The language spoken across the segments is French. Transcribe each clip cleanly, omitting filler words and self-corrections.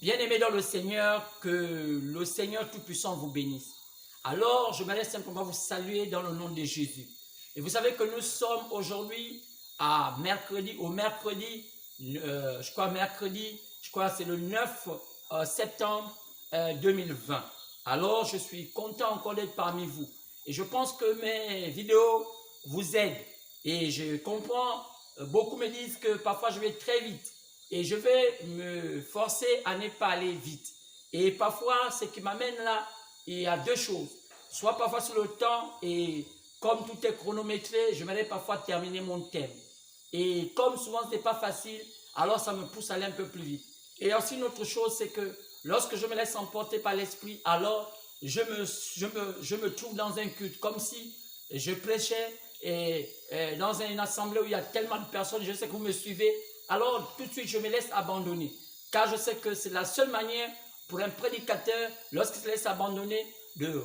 Bien-aimés dans le Seigneur, que le Seigneur Tout-Puissant vous bénisse. Alors, je me laisse simplement vous saluer dans le nom de Jésus. Et vous savez que nous sommes aujourd'hui au mercredi, je crois c'est le 9 septembre 2020. Alors, je suis content encore d'être parmi vous. Et je pense que mes vidéos vous aident. Et je comprends, beaucoup me disent que parfois je vais très vite. Et je vais me forcer à ne pas aller vite. Et parfois, ce qui m'amène là, il y a deux choses. Soit parfois sur le temps, et comme tout est chronométré, je vais parfois terminer mon thème. Et comme souvent ce n'est pas facile, alors ça me pousse à aller un peu plus vite. Et aussi une autre chose, c'est que lorsque je me laisse emporter par l'esprit, alors je me trouve dans un culte, comme si je prêchais dans une assemblée où il y a tellement de personnes, je sais que vous me suivez, alors tout de suite je me laisse abandonner. Car je sais que c'est la seule manière pour un prédicateur, lorsqu'il se laisse abandonner, de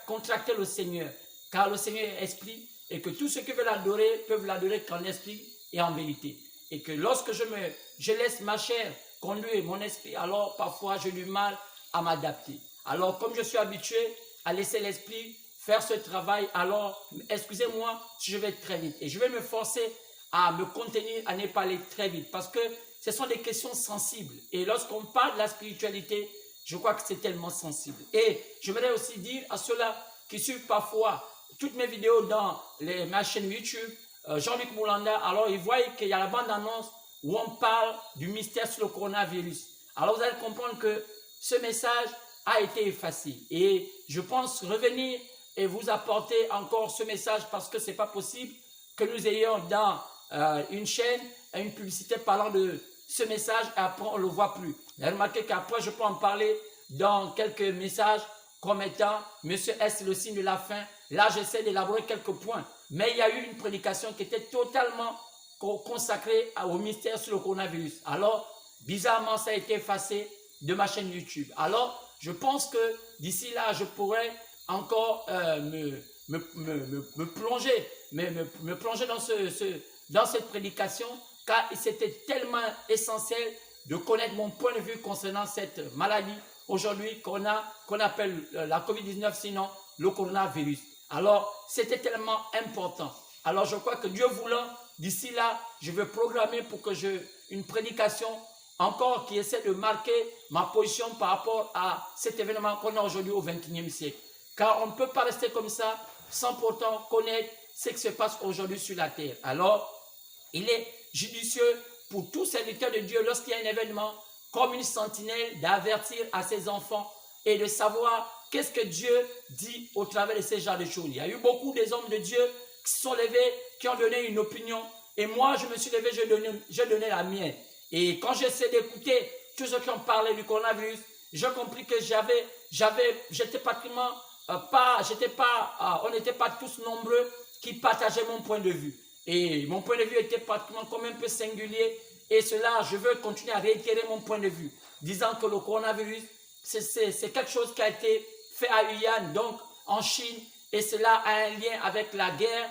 contracter le Seigneur. Car le Seigneur est esprit et que tous ceux qui veulent l'adorer peuvent l'adorer qu'en esprit et en vérité. Et que lorsque je laisse ma chair conduire mon esprit, alors parfois j'ai du mal à m'adapter. Alors comme je suis habitué à laisser l'esprit faire ce travail, alors excusez-moi si je vais très vite. Et je vais me forcer à me contenir, à ne pas aller très vite. Parce que ce sont des questions sensibles. Et lorsqu'on parle de la spiritualité, je crois que c'est tellement sensible. Et je voudrais aussi dire à ceux-là qui suivent parfois toutes mes vidéos dans ma chaîne YouTube, Jean-Luc Moulanda, alors ils voient qu'il y a la bande-annonce où on parle du mystère sur le coronavirus. Alors vous allez comprendre que ce message a été effacé. Et je pense revenir et vous apporter encore ce message parce que ce n'est pas possible que nous ayons dans une chaîne, une publicité parlant de ce message et après on ne le voit plus. Vous avez remarqué qu'après je peux en parler dans quelques messages comme étant Monsieur S, le signe de la fin. Là j'essaie d'élaborer quelques points. Mais il y a eu une prédication qui était totalement consacrée au mystère sur le coronavirus. Alors bizarrement ça a été effacé de ma chaîne YouTube. Alors je pense que d'ici là je pourrais encore me plonger dans cette prédication, car c'était tellement essentiel de connaître mon point de vue concernant cette maladie aujourd'hui qu'on appelle la COVID-19, sinon le coronavirus. Alors, c'était tellement important. Alors, je crois que Dieu voulant, d'ici là, je vais programmer pour que une prédication encore qui essaie de marquer ma position par rapport à cet événement qu'on a aujourd'hui au XXIe siècle. Car on ne peut pas rester comme ça sans pourtant connaître ce qui se passe aujourd'hui sur la terre. Alors, il est judicieux pour tous serviteurs de Dieu, lorsqu'il y a un événement, comme une sentinelle, d'avertir à ses enfants et de savoir qu'est-ce que Dieu dit au travers de ces genres de choses. Il y a eu beaucoup des hommes de Dieu qui se sont levés, qui ont donné une opinion. Et moi, je me suis levé, j'ai donné la mienne. Et quand j'essaie d'écouter tous ceux qui ont parlé du coronavirus, j'ai compris que j'étais pratiquement on n'était pas tous nombreux qui partageaient mon point de vue. Et mon point de vue était pratiquement comme un peu singulier. Et cela, je veux continuer à réitérer mon point de vue, disant que le coronavirus, c'est quelque chose qui a été fait à Wuhan, donc en Chine. Et cela a un lien avec la guerre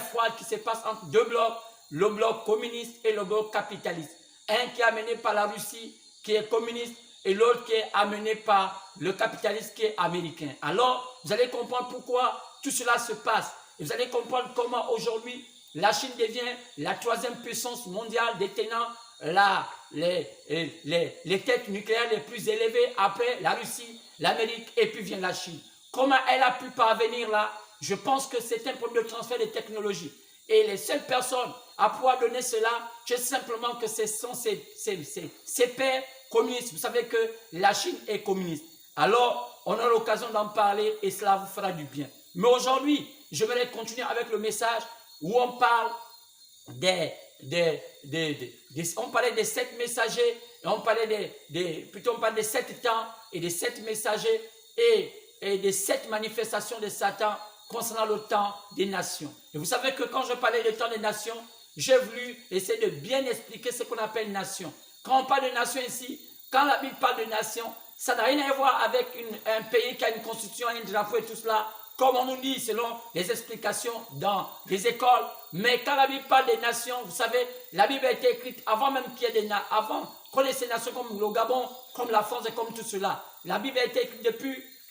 froide qui se passe entre deux blocs, le bloc communiste et le bloc capitaliste. Un qui est amené par la Russie, qui est communiste, et l'autre qui est amené par le capitalisme qui est américain. Alors, vous allez comprendre pourquoi tout cela se passe. Et vous allez comprendre comment aujourd'hui, la Chine devient la troisième puissance mondiale détenant les têtes nucléaires les plus élevées après la Russie, l'Amérique et puis vient la Chine. Comment elle a pu parvenir là? Je pense que c'est un problème de transfert de technologie. Et les seules personnes à pouvoir donner cela, c'est simplement que ce sont ces pères communistes. Vous savez que la Chine est communiste. Alors, on a l'occasion d'en parler et cela vous fera du bien. Mais aujourd'hui, je vais continuer avec le message où on parle on parlait des 7 messagers, et on parlait plutôt on parle des 7 temps et des 7 messagers et des 7 manifestations de Satan concernant le temps des nations. Et vous savez que quand je parlais du temps des nations, j'ai voulu essayer de bien expliquer ce qu'on appelle nation. Quand on parle de nation ici, quand la Bible parle de nation, ça n'a rien à voir avec un pays qui a une constitution, un drapeau et tout cela, comme on nous dit selon les explications dans les écoles. Mais quand la Bible parle des nations, vous savez, la Bible a été écrite avant même qu'il y ait des nations, avant qu'on ait ces nations comme le Gabon, comme la France et comme tout cela. La Bible a été écrite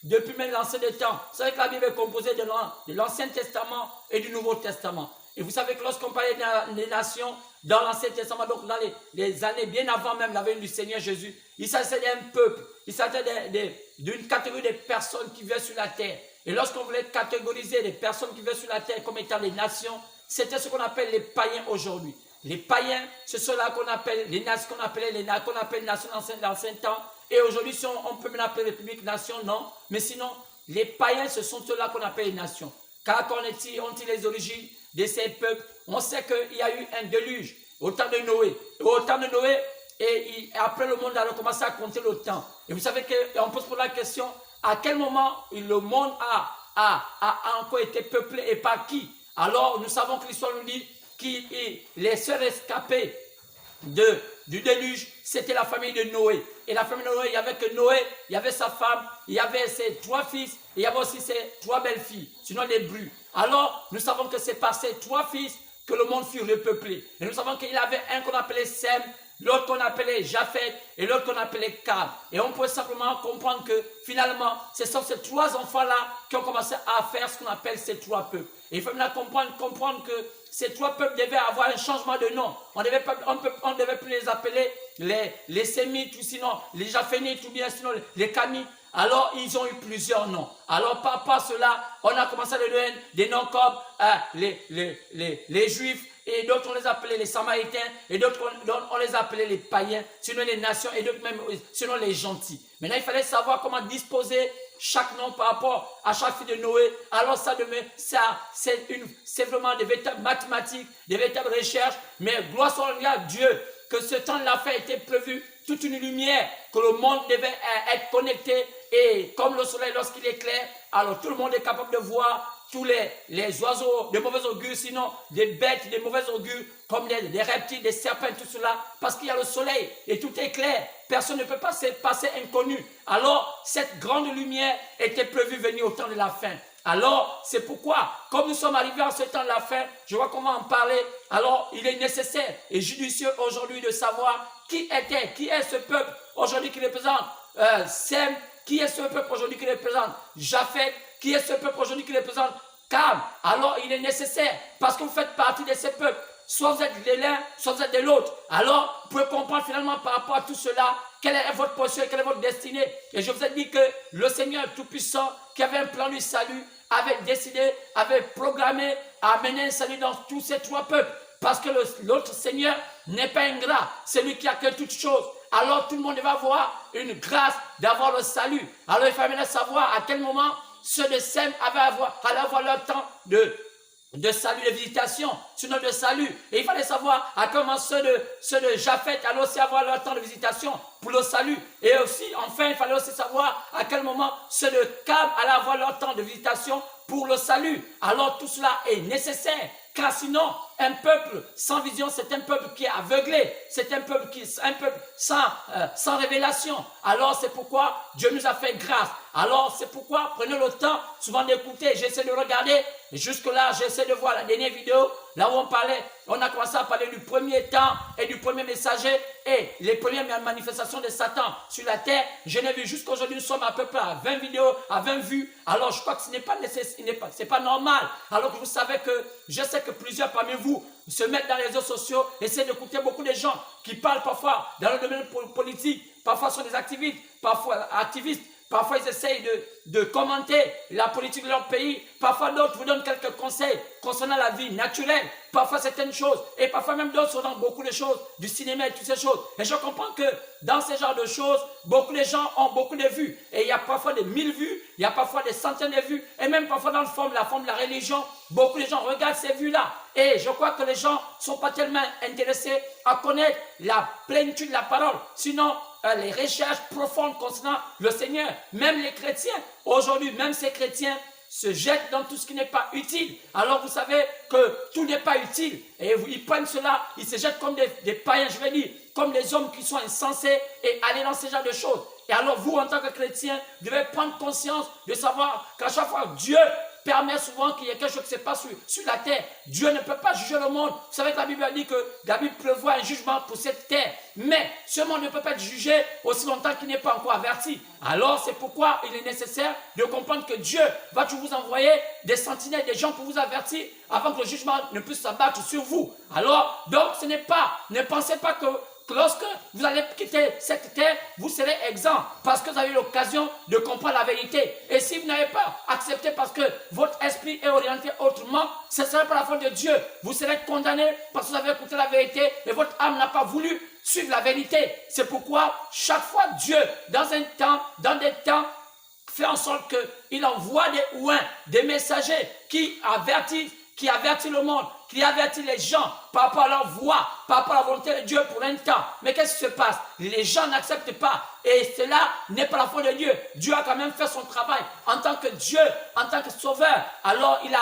depuis même l'ancien des temps. Vous savez que la Bible est composée de l'Ancien Testament et du Nouveau Testament. Et vous savez que lorsqu'on parlait des nations dans l'Ancien Testament, donc dans les années bien avant même la venue du Seigneur Jésus, il s'agissait d'un peuple, il s'agissait d'une catégorie de personnes qui vivaient sur la terre. Et lorsqu'on voulait catégoriser les personnes qui vivaient sur la terre comme étant les nations, c'était ce qu'on appelle les païens aujourd'hui. Les païens, c'est ceux-là qu'on appelle les nations, qu'on appelle nations dans l'ancien temps. Et aujourd'hui, si on peut même appeler république, nation, non. Mais sinon, les païens, ce sont ceux-là qu'on appelle les nations. Car quand on tire les origines de ces peuples, on sait qu'il y a eu un déluge au temps de Noé. Et au temps de Noé, et après le monde a recommencé à compter le temps. Et vous savez qu'on peut se poser la question, à quel moment le monde a encore été peuplé et par qui? Alors nous savons que l'histoire nous dit que les seuls escapés du déluge, c'était la famille de Noé. Et la famille de Noé, il n'y avait que Noé, il y avait sa femme, il y avait ses 3 fils, et il y avait aussi ses 3 belles-filles, sinon les brus. Alors, nous savons que c'est par ces 3 fils que le monde fut repeuplé. Et nous savons qu'il y avait un qu'on appelait Sem, l'autre qu'on appelait Japheth, et l'autre qu'on appelait Cam. Et on peut simplement comprendre que finalement, ce sont ces 3 enfants-là qui ont commencé à faire ce qu'on appelle ces 3 peuples. Et il faut maintenant comprendre que ces 3 peuples devaient avoir un changement de nom. On ne devait plus les appeler les Sémites, ou sinon les Japhénites, ou bien sinon les Camites. Alors, ils ont eu plusieurs noms. Alors, par rapport à cela, on a commencé à leur donner des noms comme les Juifs, et d'autres on les appelait les Samaritains, et d'autres on les appelait les païens, sinon les nations, et d'autres même sinon les gentils. Maintenant, il fallait savoir comment disposer chaque nom par rapport à chaque fille de Noé. Alors c'est vraiment des véritables mathématiques, des véritables recherches, mais gloire soit à Dieu que ce temps de la fin était prévu, toute une lumière, que le monde devait être connecté, et comme le soleil lorsqu'il éclaire, alors tout le monde est capable de voir tous les oiseaux de mauvais augure, sinon des bêtes de mauvais augure, comme des reptiles, des serpents, tout cela, parce qu'il y a le soleil et tout est clair. Personne ne peut passer inconnu. Alors, cette grande lumière était prévue venir au temps de la fin. Alors, c'est pourquoi, comme nous sommes arrivés à ce temps de la fin, je vois qu'on va en parler. Alors, il est nécessaire et judicieux aujourd'hui de savoir qui est ce peuple aujourd'hui qui représente Sem, qui est ce peuple aujourd'hui qui représente Japheth, qui est ce peuple aujourd'hui qui représente Cam. Alors, il est nécessaire, parce que vous faites partie de ces peuples. Soit vous êtes de l'un, soit vous êtes de l'autre. Alors, vous pouvez comprendre finalement par rapport à tout cela, quelle est votre position, quelle est votre destinée. Et je vous ai dit que le Seigneur Tout-Puissant, qui avait un plan du salut, avait décidé, avait programmé à amener un salut dans tous ces 3 peuples. Parce que l'autre Seigneur n'est pas ingrat, c'est lui qui a créé toutes choses. Alors tout le monde va avoir une grâce d'avoir le salut. Alors il fallait maintenant savoir à quel moment ceux de Sem allaient avoir leur temps de salut, de visitation, sinon de salut. Et il fallait savoir à comment ceux de Japheth allaient aussi avoir leur temps de visitation pour le salut. Et aussi, enfin, il fallait aussi savoir à quel moment ceux de Cam allaient avoir leur temps de visitation pour le salut. Alors tout cela est nécessaire. Car sinon, un peuple sans vision, c'est un peuple qui est aveuglé. C'est un peuple sans révélation. Alors, c'est pourquoi Dieu nous a fait grâce. Alors, c'est pourquoi prenez le temps souvent d'écouter. J'essaie de regarder. Jusque-là, j'essaie de voir la dernière vidéo. Là où on a commencé à parler du premier temps et du premier messager et les premières manifestations de Satan sur la terre. Je n'ai vu jusqu'aujourd'hui, nous sommes à peu près à 20 vidéos, à 20 vues. Alors, je crois que ce n'est pas nécessaire, c'est pas normal. Alors que vous savez que je sais que plusieurs parmi vous se mettent dans les réseaux sociaux, essaient d'écouter beaucoup de gens qui parlent parfois dans le domaine politique, parfois sont des activistes, parfois ils essayent de commenter la politique de leur pays, parfois d'autres vous donnent quelques conseils concernant la vie naturelle, parfois certaines choses, et parfois même d'autres sont dans beaucoup de choses, du cinéma et toutes ces choses. Et je comprends que dans ce genre de choses, beaucoup de gens ont beaucoup de vues, et il y a parfois des 1000 vues, il y a parfois des centaines de vues, et même parfois dans la forme de la religion, beaucoup de gens regardent ces vues-là, et je crois que les gens ne sont pas tellement intéressés à connaître la plénitude de la parole, sinon les recherches profondes concernant le Seigneur, même les chrétiens, aujourd'hui, même ces chrétiens se jettent dans tout ce qui n'est pas utile. Alors vous savez que tout n'est pas utile, et ils prennent cela, ils se jettent comme des païens, je vais dire, comme des hommes qui sont insensés et aller dans ce genre de choses. Et alors vous, en tant que chrétien, devez prendre conscience de savoir qu'à chaque fois Dieu permet souvent qu'il y ait quelque chose qui se passe sur la terre. Dieu ne peut pas juger le monde. Vous savez que la Bible dit que la Bible prévoit un jugement pour cette terre. Mais ce monde ne peut pas être jugé aussi longtemps qu'il n'est pas encore averti. Alors c'est pourquoi il est nécessaire de comprendre que Dieu va toujours vous envoyer des sentinelles, des gens pour vous avertir avant que le jugement ne puisse s'abattre sur vous. Alors, donc ne pensez pas que lorsque vous allez quitter cette terre, vous serez exempt parce que vous avez eu l'occasion de comprendre la vérité. Et si vous n'avez pas accepté parce que votre esprit est orienté autrement, ce sera par la faute de Dieu. Vous serez condamné parce que vous avez écouté la vérité et votre âme n'a pas voulu suivre la vérité. C'est pourquoi chaque fois Dieu, dans des temps, fait en sorte qu'il envoie des messagers qui avertissent le monde, qui avertit les gens par rapport à leur voix, par rapport à la volonté de Dieu pour un temps. Mais qu'est-ce qui se passe? Les gens n'acceptent pas. Et cela n'est pas la faute de Dieu. Dieu a quand même fait son travail en tant que Dieu, en tant que sauveur. Alors il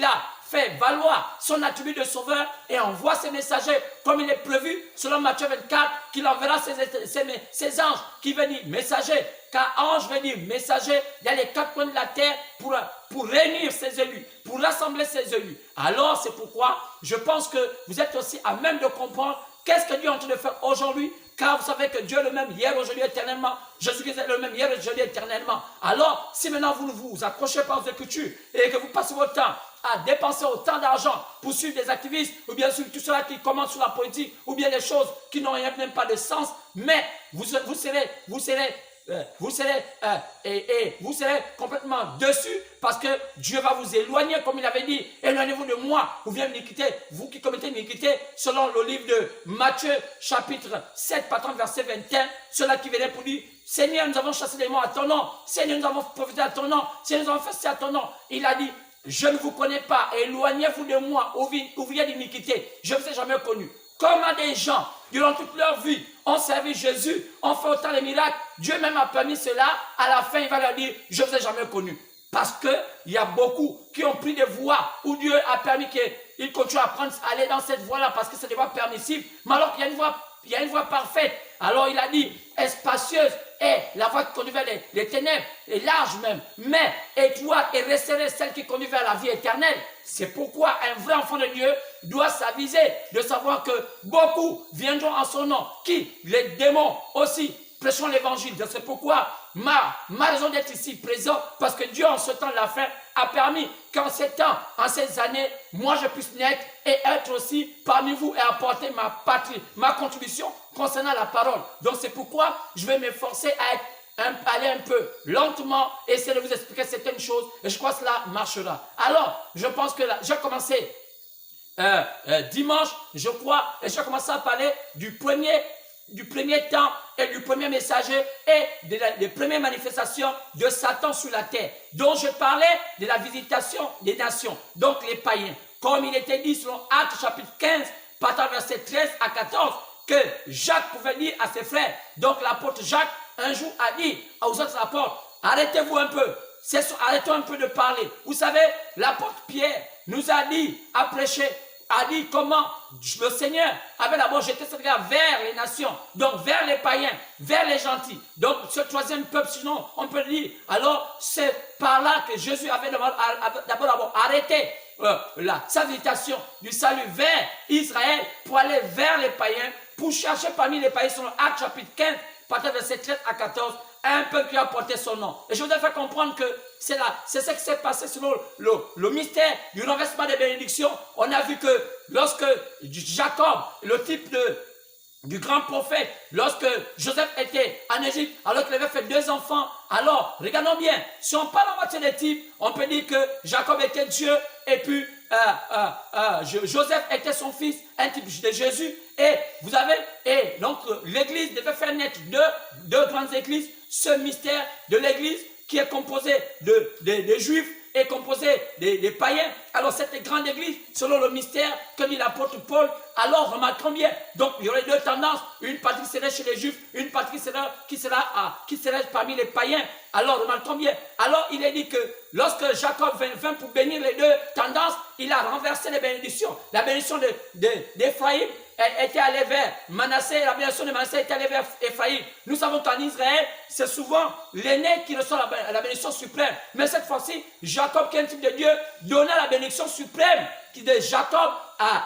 a fait valoir son attribut de sauveur et envoie ses messagers comme il est prévu selon Matthieu 24 qu'il enverra ses anges qui veut dire messagers. Car ange veut dire messager dans les quatre coins de la terre pour réunir ses élus, pour rassembler ses élus. Alors c'est pourquoi je pense que vous êtes aussi à même de comprendre qu'est-ce que Dieu est en train de faire aujourd'hui. Car vous savez que Dieu est le même hier, aujourd'hui, éternellement. Jésus-Christ est le même hier, aujourd'hui, éternellement. Alors, si maintenant vous ne vous accrochez pas aux Écritures et que vous passez votre temps à dépenser autant d'argent pour suivre des activistes, ou bien suivre tout cela qui commence sur la politique, ou bien des choses qui n'ont même pas de sens, mais vous serez complètement dessus parce que Dieu va vous éloigner comme il avait dit, éloignez-vous de moi ou bien l'iniquité, vous qui commettez l'iniquité, selon le livre de Matthieu chapitre 7 partant verset 21, ceux-là qui venaient pour dire Seigneur, nous avons chassé les démons à ton nom, Seigneur, nous avons prophétisé à ton nom, Seigneur, nous avons fait ça à ton nom. Il a dit, je ne vous connais pas, éloignez-vous de moi, ouvriers d'iniquité, je ne vous ai jamais connu. Comment des gens, durant toute leur vie, ont servi Jésus, ont fait autant de miracles, Dieu même a permis cela, à la fin il va leur dire, je ne vous ai jamais connu. Parce qu'il y a beaucoup qui ont pris des voies où Dieu a permis qu'ils continuent à aller dans cette voie-là parce que c'est des voies permissives, mais alors qu'il y a une voie parfaite. Alors il a dit, spacieuse est la voie qui conduit vers les ténèbres, et large même, mais étroite et resserrée celle qui conduit vers la vie éternelle. C'est pourquoi un vrai enfant de Dieu doit s'aviser de savoir que beaucoup viendront en son nom, qui, les démons aussi, prêcheront l'évangile. C'est pourquoi ma raison d'être ici présent, parce que Dieu en ce temps de la fin a permis qu'en ces temps, en ces années, moi je puisse naître et être aussi parmi vous et apporter ma patrie, ma contribution concernant la parole. Donc c'est pourquoi je vais m'efforcer à aller un peu lentement, essayer de vous expliquer certaines choses et je crois que cela marchera. Alors, je pense que là, j'ai commencé dimanche, je crois, et j'ai commencé à parler du premier temps et du premier messager et des premières manifestations de Satan sur la terre. Donc je parlais de la visitation des nations, donc les païens. Comme il était dit selon Actes chapitre 15, partant verset 13 à 14, que Jacques pouvait dire à ses frères. Donc l'apôtre Jacques, un jour, a dit aux autres apôtres, arrêtez-vous un peu, arrêtons un peu de parler. Vous savez, l'apôtre Pierre nous a dit à prêcher, a dit comment le Seigneur avait d'abord jeté ce regard vers les nations, donc vers les païens, vers les gentils. Donc ce troisième peuple, sinon on peut le dire. Alors c'est par là que Jésus avait d'abord arrêté sa visitation du salut vers Israël pour aller vers les païens, pour chercher parmi les païens selon Actes chapitre 15, partant de verset 13 à 14, un peuple qui a porté son nom. Et je voudrais faire comprendre que c'est ce qui s'est passé selon le mystère du renversement des bénédictions. On a vu que lorsque Jacob, le type du grand prophète, lorsque Joseph était en Égypte, alors qu'il avait fait 2 enfants, alors, regardons bien, si on parle en matière des types, on peut dire que Jacob était Dieu, et puis Joseph était son fils, un type de Jésus, et donc l'église devait faire naître deux grandes églises, ce mystère de l'église qui est composé des juifs et composé des païens. Alors cette grande église, selon le mystère que dit l'apôtre Paul, alors remarquons bien, donc il y aurait 2 tendances, une partie qui serait chez les juifs, une partie qui serait parmi les païens. Alors remarquons bien, alors il est dit que lorsque Jacob vint pour bénir les 2 tendances, tendance, il a renversé les bénédictions. La bénédiction d'Éphraïm était allée vers Manassé, la bénédiction de Manassé était allée vers Éphraïm. Nous savons qu'en Israël, c'est souvent l'aîné qui reçoit la bénédiction suprême. Mais cette fois-ci, Jacob, qui est un type de Dieu, donna la bénédiction suprême de Jacob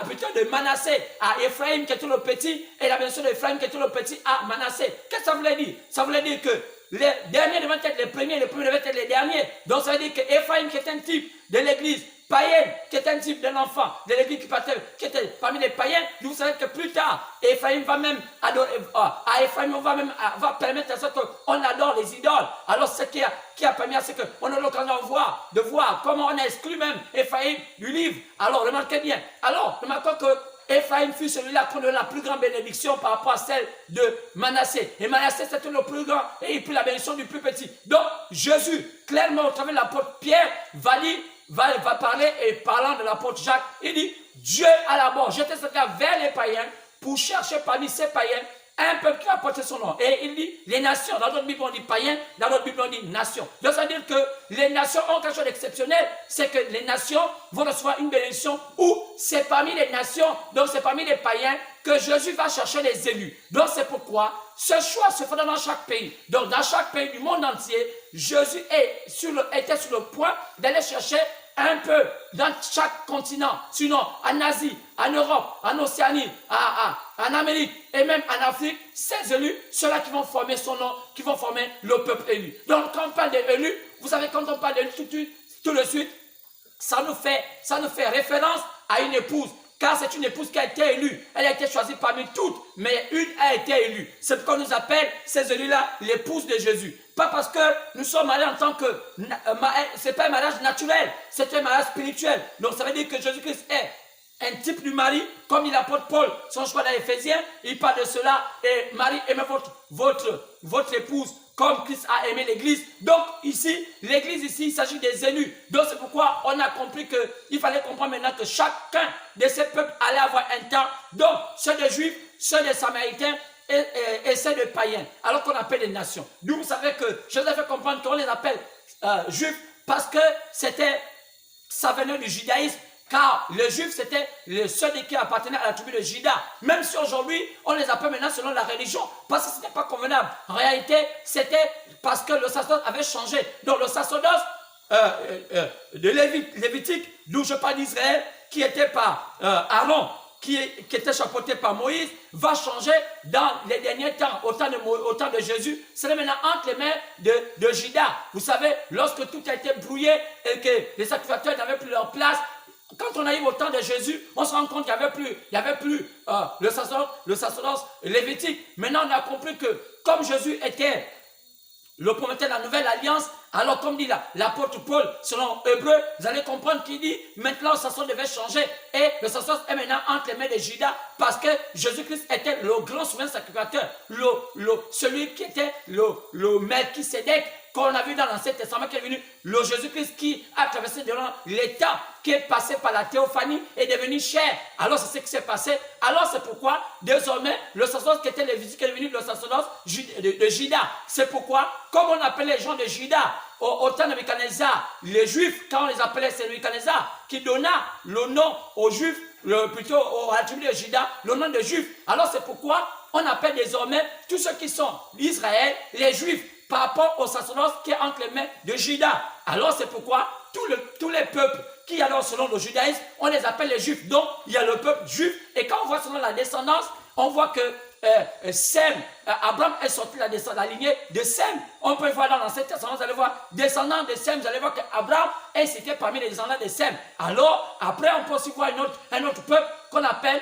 plutôt de Manassé à Éphraïm qui était le petit, et la bénédiction d'Éphraïm qui était le petit à Manassé. Qu'est-ce que ça voulait dire? Ça voulait dire que les derniers devaient être les premiers devaient être les derniers. Donc ça veut dire que Éphraïm qui est un type de l'église païenne, qui est un type d'un enfant de l'église qui était parmi les païens, vous savez que plus tard, Éphraïm va même adorer, à Éphraïm on va permettre à ce qu'on adore les idoles. Alors ce qui a permis à ce qu'on a l'occasion de voir comment on a exclu même Éphraïm du livre. Alors remarquez bien, remarquons que Éphraïm fut celui-là qui a la plus grande bénédiction par rapport à celle de Manassé. Et Manassé, c'était le plus grand et il prit la bénédiction du plus petit. Donc, Jésus, clairement, au travers de l'apôtre Pierre, va parler et parlant de l'apôtre Jacques, il dit, Dieu à la mort, jetait ce gars vers les païens pour chercher parmi ces païens un peuple qui va porter son nom. Et il dit les nations. Dans notre Bible, on dit païens. Dans notre Bible, on dit nations. Donc, ça veut dire que les nations ont quelque chose d'exceptionnel. C'est que les nations vont recevoir une bénédiction où c'est parmi les nations, donc c'est parmi les païens que Jésus va chercher les élus. Donc, c'est pourquoi ce choix se fait dans chaque pays. Donc, dans chaque pays du monde entier, Jésus était sur le point d'aller chercher un peu dans chaque continent, sinon en Asie, en Europe, en Océanie, en Amérique et même en Afrique, ces élus, ceux-là qui vont former son nom, qui vont former le peuple élu. Donc quand on parle d'élus, vous savez quand on parle d'élus tout de suite, ça nous fait référence à une épouse. Car c'est une épouse qui a été élue. Elle a été choisie parmi toutes, mais une a été élue. C'est pourquoi on nous appelle ces élus-là l'épouse de Jésus. Pas parce que nous sommes mariés en tant que... c'est pas un mariage naturel, c'est un mariage spirituel. Donc ça veut dire que Jésus-Christ est un type du mari, comme il apporte Paul, son choix dans Éphésiens, il parle de cela. Et Marie, aimez votre épouse comme Christ a aimé l'église. Donc ici, l'église ici, il s'agit des élus. Donc c'est pourquoi on a compris qu'il fallait comprendre maintenant que chacun de ces peuples allait avoir un temps. Donc ceux des Juifs, ceux des Samaritains et ceux des païens. Alors qu'on appelle les nations. D'où vous savez que je vous ai fait comprendre qu'on les appelle Juifs parce que ça venait du judaïsme. Car les Juifs, c'était ceux qui appartenaient à la tribu de Juda. Même si aujourd'hui, on les appelle maintenant selon la religion. Parce que ce n'était pas convenable. En réalité, c'était parce que le sacerdoce avait changé. Donc le sacerdoce de Lévitique, d'où je parle d'Israël, qui était par Aaron, qui était chapeauté par Moïse, va changer dans les derniers temps, au temps de Jésus. C'est maintenant entre les mains de Juda. Vous savez, lorsque tout a été brouillé et que les sacrificateurs n'avaient plus leur place, quand on arrive au temps de Jésus, on se rend compte qu'il n'y avait plus le sacerdoce lévitique. Maintenant, on a compris que comme Jésus était le prometteur de la nouvelle alliance, alors comme dit l'apôtre Paul, selon Hébreu, vous allez comprendre qu'il dit, maintenant le sacerdoce devait changer. Et le sacerdoce est maintenant entre les mains de Judas, parce que Jésus-Christ était le grand souverain sacrificateur, celui qui était le Melchisédek, qu'on a vu dans l'Ancien Testament, qui est venu, le Jésus-Christ qui a traversé durant les temps, qui est passé par la théophanie, est devenu chair. Alors c'est ce qui s'est passé. Alors c'est pourquoi, désormais, le sacerdoce qui était lévitique est devenu le sacerdoce de Juda. C'est pourquoi, comme on appelait les gens de Juda, au temps de Nebuchadnezzar, les Juifs, quand on les appelait, c'est Nebuchadnezzar qui donna le nom aux Juifs, plutôt à la tribu de Juda, le nom de Juifs. Alors c'est pourquoi on appelle désormais tous ceux qui sont d'Israël, les Juifs, par rapport au sacerdoce qui est entre les mains de Juda. Alors c'est pourquoi tous les peuples qui alors selon le judaïsme, on les appelle les Juifs. Donc il y a le peuple juif et quand on voit selon la descendance, on voit que Sem, Abraham est sorti de la lignée de Sem. On peut voir dans l'Ancien Testament, vous allez voir, descendant de Sem, vous allez voir qu'Abraham est cité parmi les descendants de Sem. Alors après on peut aussi voir un autre peuple qu'on appelle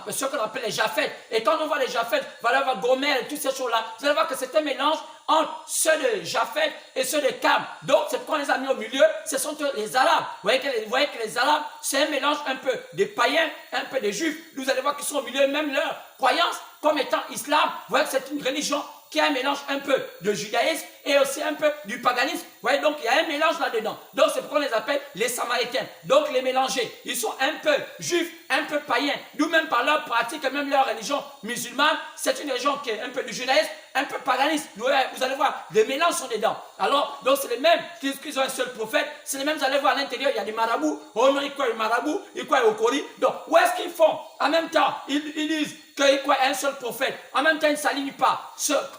ceux qu'on appelle les Japheth. Et quand on voit les Japheth, vous allez voir Gomer et toutes ces choses-là, vous allez voir que c'est un mélange entre ceux de Japheth et ceux de Cam. Donc, c'est pourquoi on les a mis au milieu, ce sont les Arabes. Vous voyez que les Arabes, c'est un mélange un peu des païens, un peu des Juifs. Vous allez voir qu'ils sont au milieu, même leur croyance comme étant islam. Vous voyez que c'est une religion qui a un mélange un peu de judaïsme et aussi un peu du paganisme. Vous voyez, donc il y a un mélange là-dedans. Donc c'est pourquoi on les appelle les Samaritains. Donc les mélangés, ils sont un peu juifs, un peu païens. D'où même par leur pratique, même leur religion musulmane, c'est une religion qui est un peu du judaïsme, un peu paganiste. Vous allez voir, les mélanges sont dedans. Alors, donc c'est les mêmes qu'ils ont un seul prophète. C'est les mêmes, vous allez voir à l'intérieur, il y a des marabouts. Oh non, ils croient au marabout, ils croient au Cori. Donc, où est-ce qu'ils font? En même temps, ils disent qu'ils croient un seul prophète. En même temps, ils ne s'alignent pas.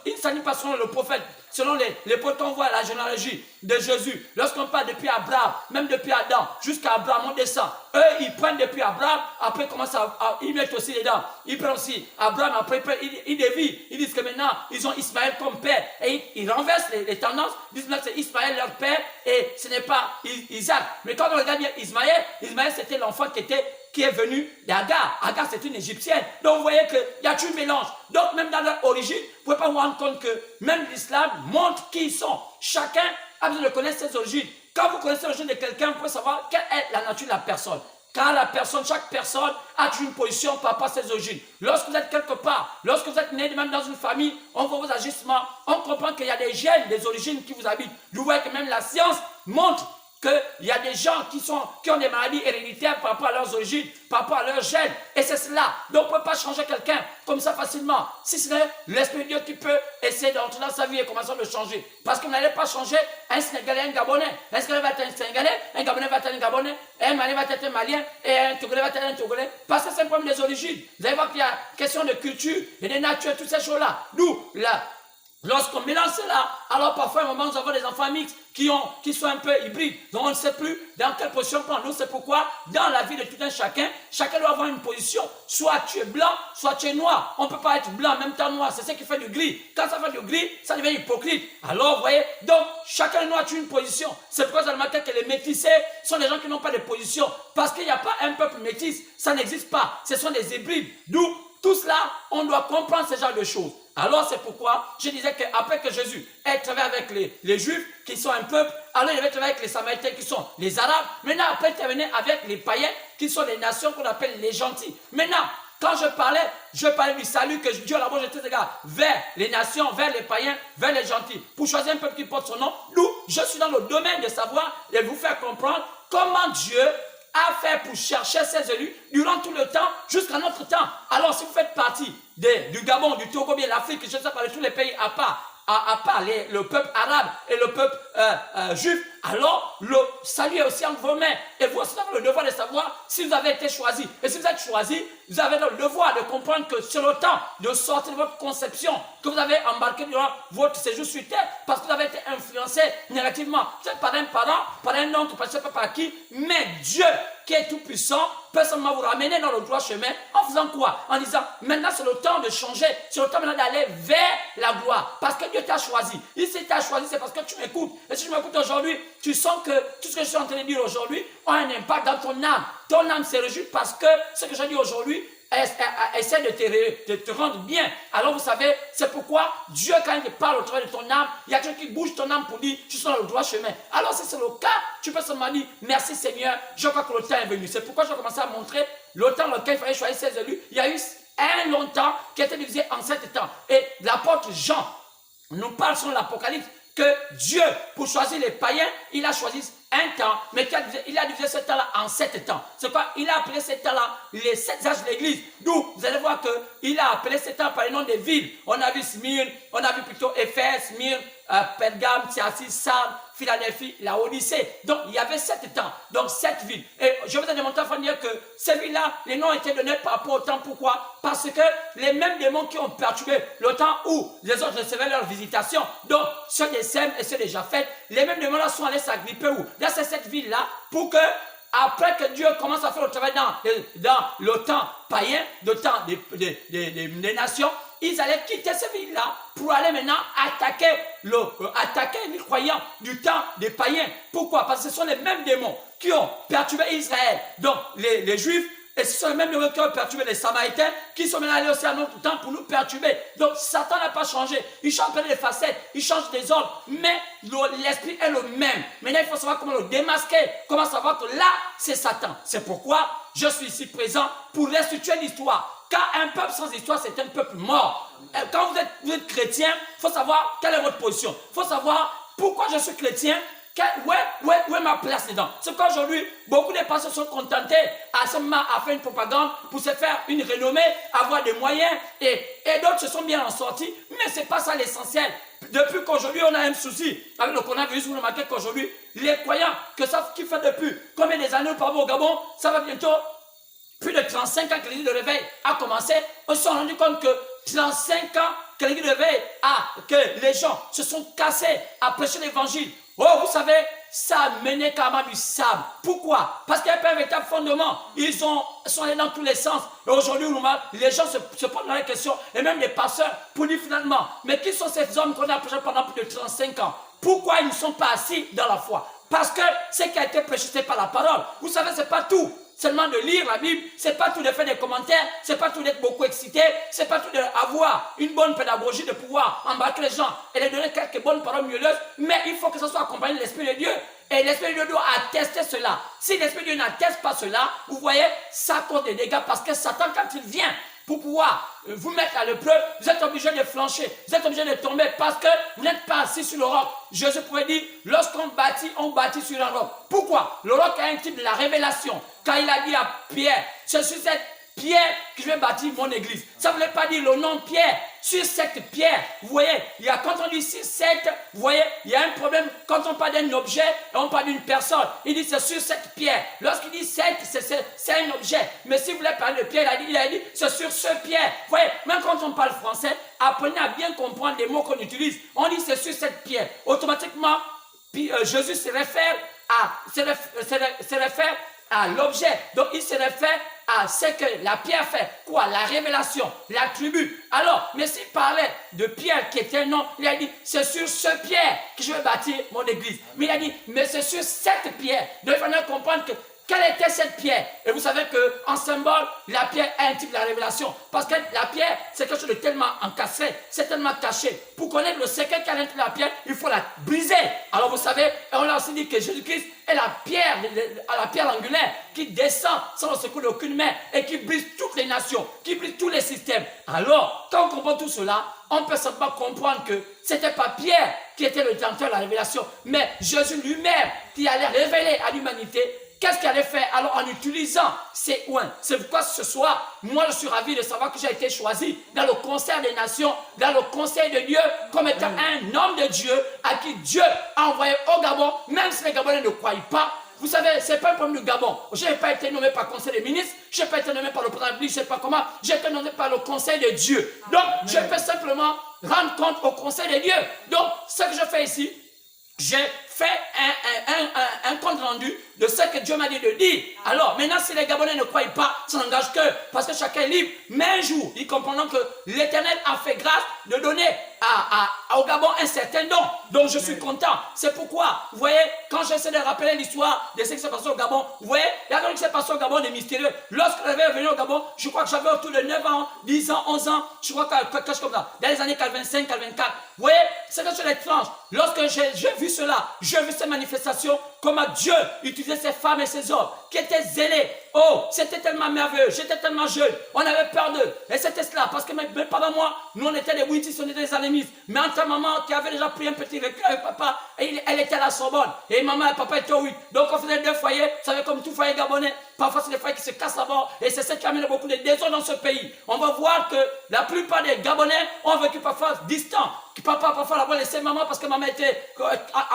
Ils ne s'alignent pas selon le prophète. Selon les potes qu'on voit à la généalogie de Jésus, lorsqu'on parle depuis Abraham, même depuis Adam, jusqu'à Abraham, on descend. Eux, ils prennent depuis Abraham, après ils commencent ils mettent aussi dedans. Ils prennent aussi Abraham, après ils dévient. Ils disent que maintenant, ils ont Ismaël comme père. Et ils renversent les tendances. Ils disent que c'est Ismaël leur père et ce n'est pas Isaac. Mais quand on regarde bien Ismaël, c'était l'enfant qui est venu d'Agar. Agar, c'est une égyptienne. Donc, vous voyez qu'il y a tout un mélange. Donc, même dans leur origine, vous ne pouvez pas vous rendre compte que même l'islam montre qui ils sont. Chacun a besoin de connaître ses origines. Quand vous connaissez l'origine de quelqu'un, vous pouvez savoir quelle est la nature de la personne. Car chaque personne a une position par rapport à ses origines. Lorsque vous êtes quelque part, lorsque vous êtes né même dans une famille, on voit vos ajustements, on comprend qu'il y a des gènes, des origines qui vous habitent. Vous voyez que même la science montre qu'il y a des gens qui ont des maladies héréditaires par rapport à leurs origines, par rapport à leurs gènes. Et c'est cela. Donc on ne peut pas changer quelqu'un comme ça facilement. Si ce n'est l'Esprit de Dieu qui peut essayer d'entrer dans sa vie et commencer à le changer. Parce qu'on n'allait pas changer un Sénégalais, un Gabonais. Un Sénégalais va être un Sénégalais, un Gabonais va être un Gabonais, un Malien va être un Malien, et un Togolais va être un Togolais. Parce que c'est un problème des origines. Vous allez voir qu'il y a question de culture et de nature, toutes ces choses-là. D'où lorsqu'on mélange cela, alors parfois à un moment nous avons des enfants mixtes qui sont un peu hybrides. Donc on ne sait plus dans quelle position prendre. Nous, c'est pourquoi dans la vie de tout un chacun doit avoir une position. Soit tu es blanc, soit tu es noir. On ne peut pas être blanc en même temps noir. C'est ce qui fait du gris. Quand ça fait du gris, ça devient hypocrite. Alors vous voyez, donc chacun de nous a une position. C'est pourquoi ça remarque que les métissés sont des gens qui n'ont pas de position. Parce qu'il n'y a pas un peuple métis. Ça n'existe pas. Ce sont des hybrides. D'où tout cela, on doit comprendre ce genre de choses. Alors c'est pourquoi je disais qu'après que Jésus ait travaillé avec les Juifs, qui sont un peuple, alors il avait travaillé avec les Samaritains, qui sont les Arabes. Maintenant, après, il terminait avec les païens, qui sont les nations qu'on appelle les gentils. Maintenant, quand je parlais du salut que Dieu a d'abord jeté vers les nations, vers les païens, vers les gentils. Pour choisir un peuple qui porte son nom, nous, je suis dans le domaine de savoir et vous faire comprendre comment Dieu a fait pour chercher ses élus durant tout le temps, jusqu'à notre temps. Alors, si vous faites partie du Gabon, du Togo, bien l'Afrique, je ne sais pas, de tous les pays à part le peuple arabe et le peuple juif, alors le salut est aussi entre vos mains. Et vous aussi avez le devoir de savoir si vous avez été choisi. Et si vous êtes choisi, vous avez le devoir de comprendre que c'est le temps de sortir de votre conception que vous avez embarqué durant votre séjour sur terre, parce que vous avez été influencé négativement, peut-être par un parent, par un oncle, je ne sais pas par qui, mais Dieu qui est tout puissant peut seulement vous ramener dans le droit chemin en faisant quoi? En disant, maintenant c'est le temps de changer, c'est le temps maintenant d'aller vers la gloire, parce que Dieu t'a choisi. Et si t'a choisi, c'est parce que tu m'écoutes. Et si tu m'écoutes aujourd'hui, tu sens que tout ce que je suis en train de dire aujourd'hui a un impact dans ton âme. Ton âme s'est réjouie parce que ce que je dis aujourd'hui essaie de te rendre bien. Alors vous savez, c'est pourquoi Dieu, quand il te parle au travers de ton âme, il y a quelque chose qui bouge ton âme pour dire, tu suis dans le droit chemin. Alors si c'est le cas, tu peux seulement dire, merci Seigneur, je crois que le temps est venu. C'est pourquoi je vais commencer à montrer le temps dans lequel il fallait choisir ses élus. Il y a eu un long temps qui était divisé en 7 temps. Et l'apôtre Jean nous parle sur l'Apocalypse que Dieu, pour choisir les païens, il a choisi un temps, mais il a divisé ce temps-là en 7 temps. C'est quoi? Il a appelé ce temps-là les 7 âges de l'Église. D'où vous allez voir qu'il a appelé ce temps par le nom des villes. On a vu Smyrne, on a vu plutôt Éphèse, Smyrne, Pergame, Thyatire, Sardes, Philadelphie, la Odyssée. Donc il y avait 7 temps, donc 7 villes. Et je vous ai demandé à dire que ces villes-là, les noms étaient donnés par rapport au temps. Pourquoi? Parce que les mêmes démons qui ont perturbé le temps où les autres recevaient leur visitation, donc ceux des Sem et ceux des Japheth, les mêmes démons-là sont allés s'agripper où? Dans ces 7 villes-là, pour que après que Dieu commence à faire le travail dans le temps païen, le temps des nations, ils allaient quitter ces villes-là pour aller maintenant attaquer les croyants du temps des païens. Pourquoi? Parce que ce sont les mêmes démons qui ont perturbé Israël. Donc les Juifs, et ce sont les mêmes démons qui ont perturbé les Samaritains, qui sont maintenant allés aussi à notre temps pour nous perturber. Donc Satan n'a pas changé. Il change peut-être les facettes, il change des ordres, mais l'esprit est le même. Maintenant, il faut savoir comment le démasquer, comment savoir que là, c'est Satan. C'est pourquoi je suis ici présent pour restituer l'histoire. Car un peuple sans histoire, c'est un peuple mort. Quand vous êtes chrétien, il faut savoir quelle est votre position. Il faut savoir pourquoi je suis chrétien. Où est ma place dedans? C'est qu'aujourd'hui, beaucoup de pasteurs sont contentés à faire une propagande pour se faire une renommée, avoir des moyens, et d'autres se sont bien en sortis, mais ce n'est pas ça l'essentiel. Depuis qu'aujourd'hui on a un souci avec le coronavirus, vous remarquez qu'aujourd'hui, les croyants, que ça qui fait depuis combien des années auparavant au Gabon, ça va bientôt plus de 35 ans que l'église de réveil a commencé, on s'est rendu compte que 35 ans que l'église de réveil que les gens se sont cassés à prêcher l'évangile. Oh, vous savez, ça a mené carrément du sable. Pourquoi? Parce qu'il n'y a pas un véritable fondement. Ils sont allés dans tous les sens. Et aujourd'hui, les gens se posent la question, et même les pasteurs, pour dire finalement, mais qui sont ces hommes qu'on a prêchés pendant plus de 35 ans? Pourquoi ils ne sont pas assis dans la foi? Parce que ce qui a été prêché, ce n'est pas la parole. Vous savez, ce n'est pas tout. Seulement de lire la Bible, c'est pas tout de faire des commentaires, c'est pas tout d'être beaucoup excité, c'est pas tout d'avoir une bonne pédagogie, de pouvoir embarquer les gens et leur donner quelques bonnes paroles mielleuses, mais il faut que ça soit accompagné de l'Esprit de Dieu. Et l'Esprit de Dieu doit attester cela. Si l'Esprit de Dieu n'atteste pas cela, vous voyez, ça cause des dégâts parce que Satan, quand il vient pour pouvoir vous mettre à l'épreuve, vous êtes obligé de flancher, vous êtes obligé de tomber parce que vous n'êtes pas assis sur le roc. Jésus pourrait dire, lorsqu'on bâtit, on bâtit sur un roc. Pourquoi? Le roc est un type de la révélation. Quand il a dit à Pierre, c'est sur cette pierre que je vais bâtir mon église. Ça ne voulait pas dire le nom Pierre. Sur cette pierre, vous voyez, quand on dit sur cette, vous voyez, il y a un problème quand on parle d'un objet et on parle d'une personne. Il dit c'est sur cette pierre. Lorsqu'il dit cette, c'est un objet. Mais si vous voulez parler de pierre, il a dit c'est sur ce pierre. Vous voyez, même quand on parle français, apprenez à bien comprendre les mots qu'on utilise. On dit c'est sur cette pierre. Automatiquement, Jésus se réfère à l'objet. Donc il se réfère à ce que la pierre fait. Quoi? La révélation, l'attribut. Alors, mais s'il parlait de Pierre qui était un nom, il a dit, c'est sur ce pierre que je vais bâtir mon église. Mais il a dit, mais c'est sur cette pierre. Donc il fallait comprendre que quelle était cette pierre? Et vous savez qu'en symbole, la pierre est un type de la révélation. Parce que la pierre, c'est quelque chose de tellement encastré, c'est tellement caché. Pour connaître le secret qu'il y a l'intérieur de la pierre, il faut la briser. Alors vous savez, on a aussi dit que Jésus-Christ est la pierre angulaire qui descend sans le secours d'aucune main et qui brise toutes les nations, qui brise tous les systèmes. Alors, quand on comprend tout cela, on peut simplement comprendre que ce n'était pas Pierre qui était le détenteur de la révélation, mais Jésus lui-même qui allait révéler à l'humanité. Qu'est-ce qu'il allait faire alors en utilisant ces oins? C'est pourquoi ce soir, moi je suis ravi de savoir que j'ai été choisi dans le concert des nations, dans le conseil de Dieu, comme étant un homme de Dieu à qui Dieu a envoyé au Gabon, même si les Gabonais ne croient pas. Vous savez, ce n'est pas un problème du Gabon. Je n'ai pas été nommé par le conseil des ministres, je n'ai pas été nommé par le président de l'Église, je ne sais pas comment, j'ai été nommé par le conseil de Dieu. Donc, je peux simplement rendre compte au conseil de Dieu. Donc, ce que je fais ici, j'ai fait un compte rendu de ce que Dieu m'a dit de dire. Alors, maintenant, si les Gabonais ne croient pas, ça n'engage que, parce que chacun est libre, mais un jour, ils comprendront que l'Éternel a fait grâce de donner au Gabon un certain don. Donc, je suis content. C'est pourquoi, vous voyez, quand j'essaie de rappeler l'histoire de ce qui s'est passé au Gabon, vous voyez, la chose qui s'est passée au Gabon est mystérieux. Lorsque je vais venir au Gabon, je crois que j'avais autour de 9 ans, 10 ans, 11 ans, je crois quelque chose comme ça, dans les années 85, 84. Vous voyez, c'est quelque chose d'étrange. Lorsque j'ai vu cela, j'ai vu ces manifestations, comment Dieu utilisait ces femmes et ces hommes qui étaient zélés. Oh, c'était tellement merveilleux, j'étais tellement jeune, on avait peur d'eux. Et c'était cela, parce que mes parents, moi, nous on était des Wittis, on était des animistes. Mais entre maman qui avait déjà pris un petit recul avec papa, et elle était à la Sorbonne. Et maman et papa étaient au 8. Donc on faisait 2 foyers, vous savez, comme tout foyer gabonais. Parfois c'est des foyers qui se cassent là-bas. Et c'est ça qui amène beaucoup de désordre dans ce pays. On va voir que la plupart des Gabonais ont vécu parfois distants. Papa, parfois, là-bas, laissé maman parce que maman était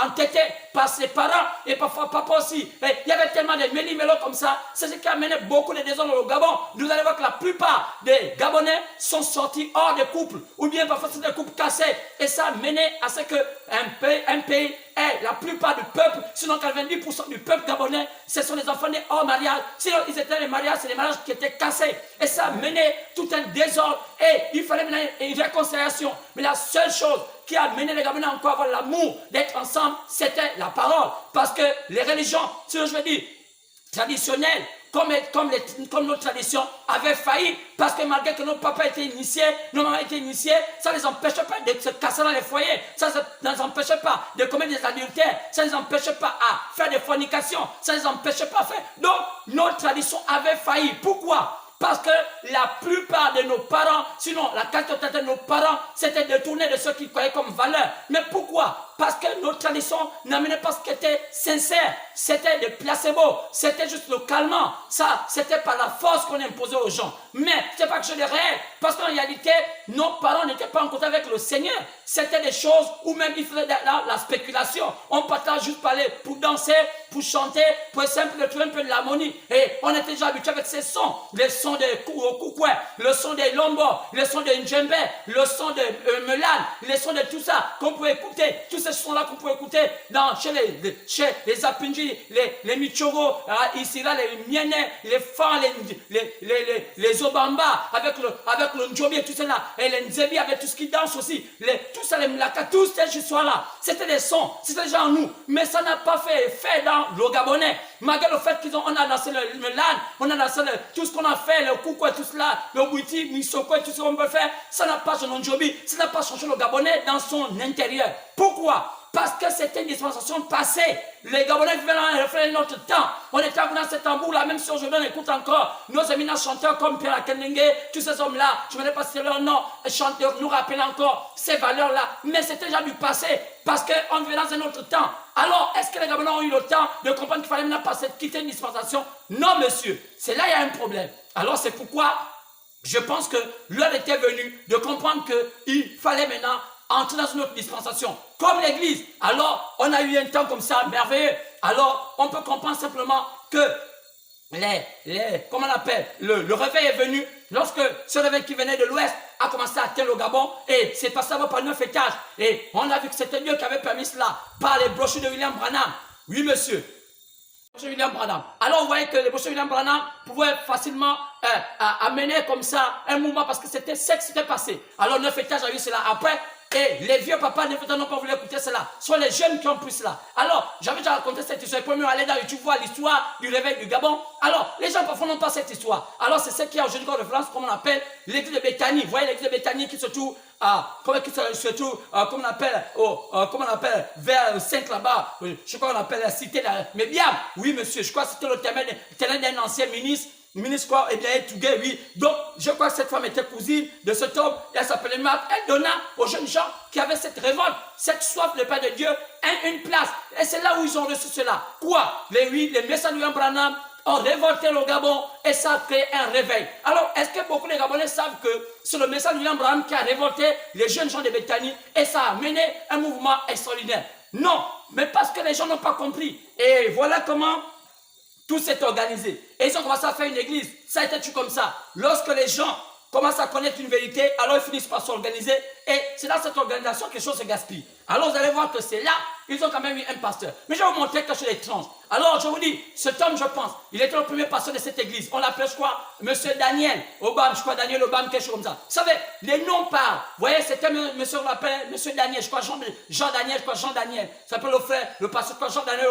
entêtée par ses parents et parfois papa aussi. Et il y avait tellement de méli-mélos comme ça. C'est ce qui a amené beaucoup de désordre au Gabon. Vous allez voir que la plupart des Gabonais sont sortis hors des couples. Ou bien parfois, c'est des couples cassés. Et ça a mené à ce qu'un pays est la plupart du peuple, sinon 90% du peuple gabonais, ce sont les enfants nés hors mariage. Sinon, ils étaient les mariages, c'est les mariages qui étaient cassés. Et ça a mené tout un désordre. Et il fallait mener une réconciliation. Mais la seule chose qui a mené les Gabonais encore à avoir l'amour d'être ensemble, c'était la parole. Parce que les religions, si je veux dire, traditionnelles, comme nos traditions, avaient failli. Parce que malgré que nos papas étaient initiés, nos mamans étaient initiés, ça ne les empêchait pas de se casser dans les foyers. Ça ne les empêchait pas de commettre des adultères. Ça ne les empêchait pas à faire des fornications. Ça ne les empêchait pas à faire. Donc, nos traditions avaient failli. Pourquoi? Parce que la plupart l'état de nos parents, sinon la qualité de nos parents, c'était de tourner de ce qu'ils croyaient comme valeur. Mais pourquoi? Parce que nos traditions n'amenaient pas ce qui était sincère. C'était des placebos. C'était juste le calmant. Ça, c'était par la force qu'on imposait aux gens. Mais c'est pas que je les réel. Parce qu'en réalité, nos parents n'étaient pas en contact avec le Seigneur. C'était des choses où même il faisait la spéculation. On partait juste parler pour danser, pour chanter, pour simple trouver un peu de l'harmonie. Et on était déjà habitué avec ces sons. Les sons des koukoué, le son des lombos, le son des djembé, le son de melan, les sons de tout ça qu'on pouvait écouter. Tous ces sons-là qu'on pouvait écouter chez les Apinji, les Michogo, ici là, les Miene, les Fan, les Obamba, avec le Njobi et tout ça là, et les Nzebi avec tout ce qui danse aussi, tout ça, les Mlaka, tous ces soirs-là, c'était des sons, c'était déjà en nous, mais ça n'a pas fait effet dans le Gabonais, malgré le fait on a dansé le Melan, on a dansé tout ce qu'on a fait, le Koukou et tout cela, le Bouiti, Misoko et tout ce qu'on peut faire, ça n'a pas changé le Njobi, ça n'a pas changé le Gabonais dans son intérieur. Pourquoi? Parce que c'était une dispensation passée. Les Gabonais vivaient dans reflet notre temps. On était dans cet tambour-là, même si aujourd'hui on écoute encore nos éminents chanteurs comme Pierre Akenenge, tous ces hommes-là, je ne vais pas citer leur nom, chanteurs, nous rappellent encore ces valeurs-là. Mais c'était déjà du passé, parce qu'on vivait dans un autre temps. Alors, est-ce que les Gabonais ont eu le temps de comprendre qu'il fallait maintenant passer, quitter une dispensation? Non, monsieur. C'est là qu'il y a un problème. Alors, c'est pourquoi je pense que l'heure était venue de comprendre qu'il fallait maintenant entrer dans une autre dispensation, comme l'Église. Alors, on a eu un temps comme ça, merveilleux. Alors, on peut comprendre simplement que comment on appelle, le réveil est venu lorsque ce réveil qui venait de l'Ouest a commencé à atteindre le Gabon et c'est passé par 9 étages. Et on a vu que c'était Dieu qui avait permis cela par les brochures de William Branham. Oui, monsieur. William Branham. Alors, on voyait que les brochures de William Branham pouvaient facilement amener comme ça un mouvement parce que c'était ce qui s'était passé. Alors, 9 étages a eu cela. Après, et les vieux papas n'ont pas voulu écouter cela. Ce sont les jeunes qui ont pris cela. Alors, j'avais déjà raconté cette histoire. Premier aller dans YouTube voir l'histoire du réveil du Gabon. Alors, les gens parfois n'ont pas cette histoire. Alors, c'est ce qui a aujourd'hui comme référence, comme on appelle l'église de Béthanie. Vous voyez l'église de Béthanie qui se trouve comment on appelle vers 5 là-bas. Je crois qu'on appelle la cité. Mais bien, oui, monsieur, je crois que c'était le terrain d'un ancien ministre quoi, et bien Tougué, oui. Donc, je crois que cette femme était cousine de cet homme, et elle s'appelait Marthe. Elle donna aux jeunes gens qui avaient cette révolte, cette soif de paix de Dieu, une place. Et c'est là où ils ont reçu cela. Quoi? Les messages de William Branham ont révolté le Gabon et ça a créé un réveil. Alors, est-ce que beaucoup de Gabonais savent que c'est le message de William Branham qui a révolté les jeunes gens de Béthanie et ça a mené un mouvement extraordinaire? Non, mais parce que les gens n'ont pas compris. Et voilà comment tout s'est organisé. Et ils ont commencé à faire une église. Ça a été tout comme ça. Lorsque les gens commencent à connaître une vérité, alors ils finissent par s'organiser. Et c'est dans cette organisation que les choses se gaspillent. Alors vous allez voir que c'est là, ils ont quand même eu un pasteur. Mais je vais vous montrer quelque chose d'étrange. Alors je vous dis, cet homme, je pense, il était le premier pasteur de cette église. On l'appelait, je crois, Monsieur Daniel Obam, je crois Daniel Obam, quelque chose comme ça. Vous savez, les noms parlent. Vous voyez, c'était monsieur, on l'appelle Monsieur Daniel, je crois Jean Daniel, je crois Jean Daniel. Ça s'appelle le frère, le pasteur, je crois Jean Daniel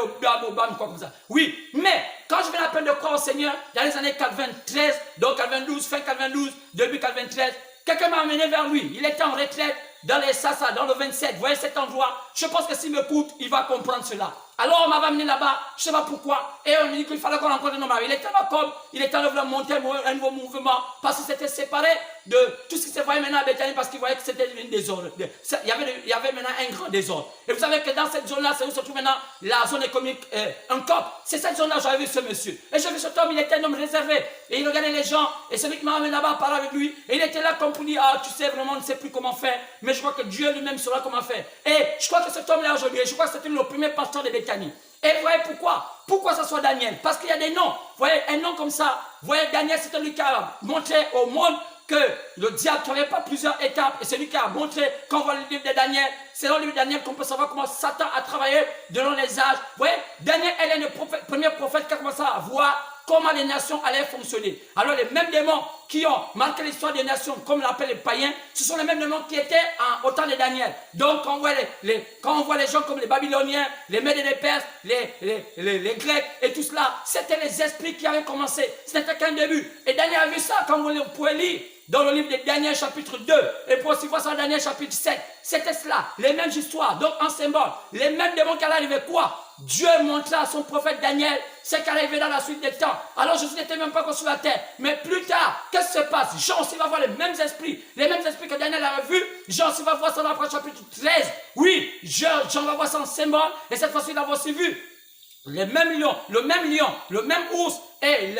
Obam, quoi comme ça. Oui, mais quand je viens la peine de croire au Seigneur, dans les années 93, donc 92, fin 92, début 93, quelqu'un m'a amené vers lui. Il était en retraite dans les Sassa, dans le 27. Vous voyez cet endroit? Je pense que s'il m'écoute, il va comprendre cela. Alors on m'avait amené là-bas, je ne sais pas pourquoi, et on me dit qu'il fallait qu'on rencontre un homme. Il était là comme, il était en train de monter un nouveau mouvement, parce qu'il s'était séparé de tout ce qui se voyait maintenant à Béthanie, parce qu'il voyait que c'était une désordre. Il y avait maintenant un grand désordre. Et vous savez que dans cette zone-là, c'est où se trouve maintenant la zone économique, un COP. C'est cette zone-là où j'avais vu ce monsieur. Et j'ai vu cet homme, il était un homme réservé. Et il regardait les gens, et celui qui m'a amené là-bas parlait avec lui. Et il était là comme pour dire, ah, tu sais, vraiment, on ne sait plus comment faire, mais je crois que Dieu lui-même saura comment faire. Et je crois que cet homme-là aujourd'hui, je crois que c'était le premier pasteur de Béthanie. Et vous voyez pourquoi? Pourquoi ça soit Daniel? Parce qu'il y a des noms. Vous voyez, un nom comme ça. Vous voyez, Daniel, c'est celui qui a montré au monde que le diable n'avait pas plusieurs étapes. Et c'est lui qui a montré, quand on voit le livre de Daniel, c'est dans le livre de Daniel qu'on peut savoir comment Satan a travaillé durant les âges. Vous voyez, Daniel, elle est le premier prophète qui a commencé à voir comment les nations allaient fonctionner. Alors les mêmes démons qui ont marqué l'histoire des nations, comme l'appellent les païens, ce sont les mêmes démons qui étaient au temps de Daniel. Donc quand on voit les gens comme les Babyloniens, les Mèdes et les Perses, les Grecs et tout cela, c'était les esprits qui avaient commencé. Ce n'était qu'un début. Et Daniel a vu ça, comme vous pouvez lire dans le livre de Daniel chapitre 2, et pour aussi voir ça dans Daniel chapitre 7. C'était cela, les mêmes histoires, donc en symbole. Les mêmes démons qui allaient arriver quoi? Dieu montrait à son prophète Daniel c'est qu'arrivé dans la suite des temps. Alors Jésus n'était même pas encore sur la terre. Mais plus tard, qu'est-ce qui se passe? Jean aussi va voir les mêmes esprits que Daniel avait vus. Jean aussi va voir ça dans l'Apocalypse chapitre 13. Oui, Jean va voir ça en symbole. Et cette fois-ci, il a aussi vu le même lion, le même ours et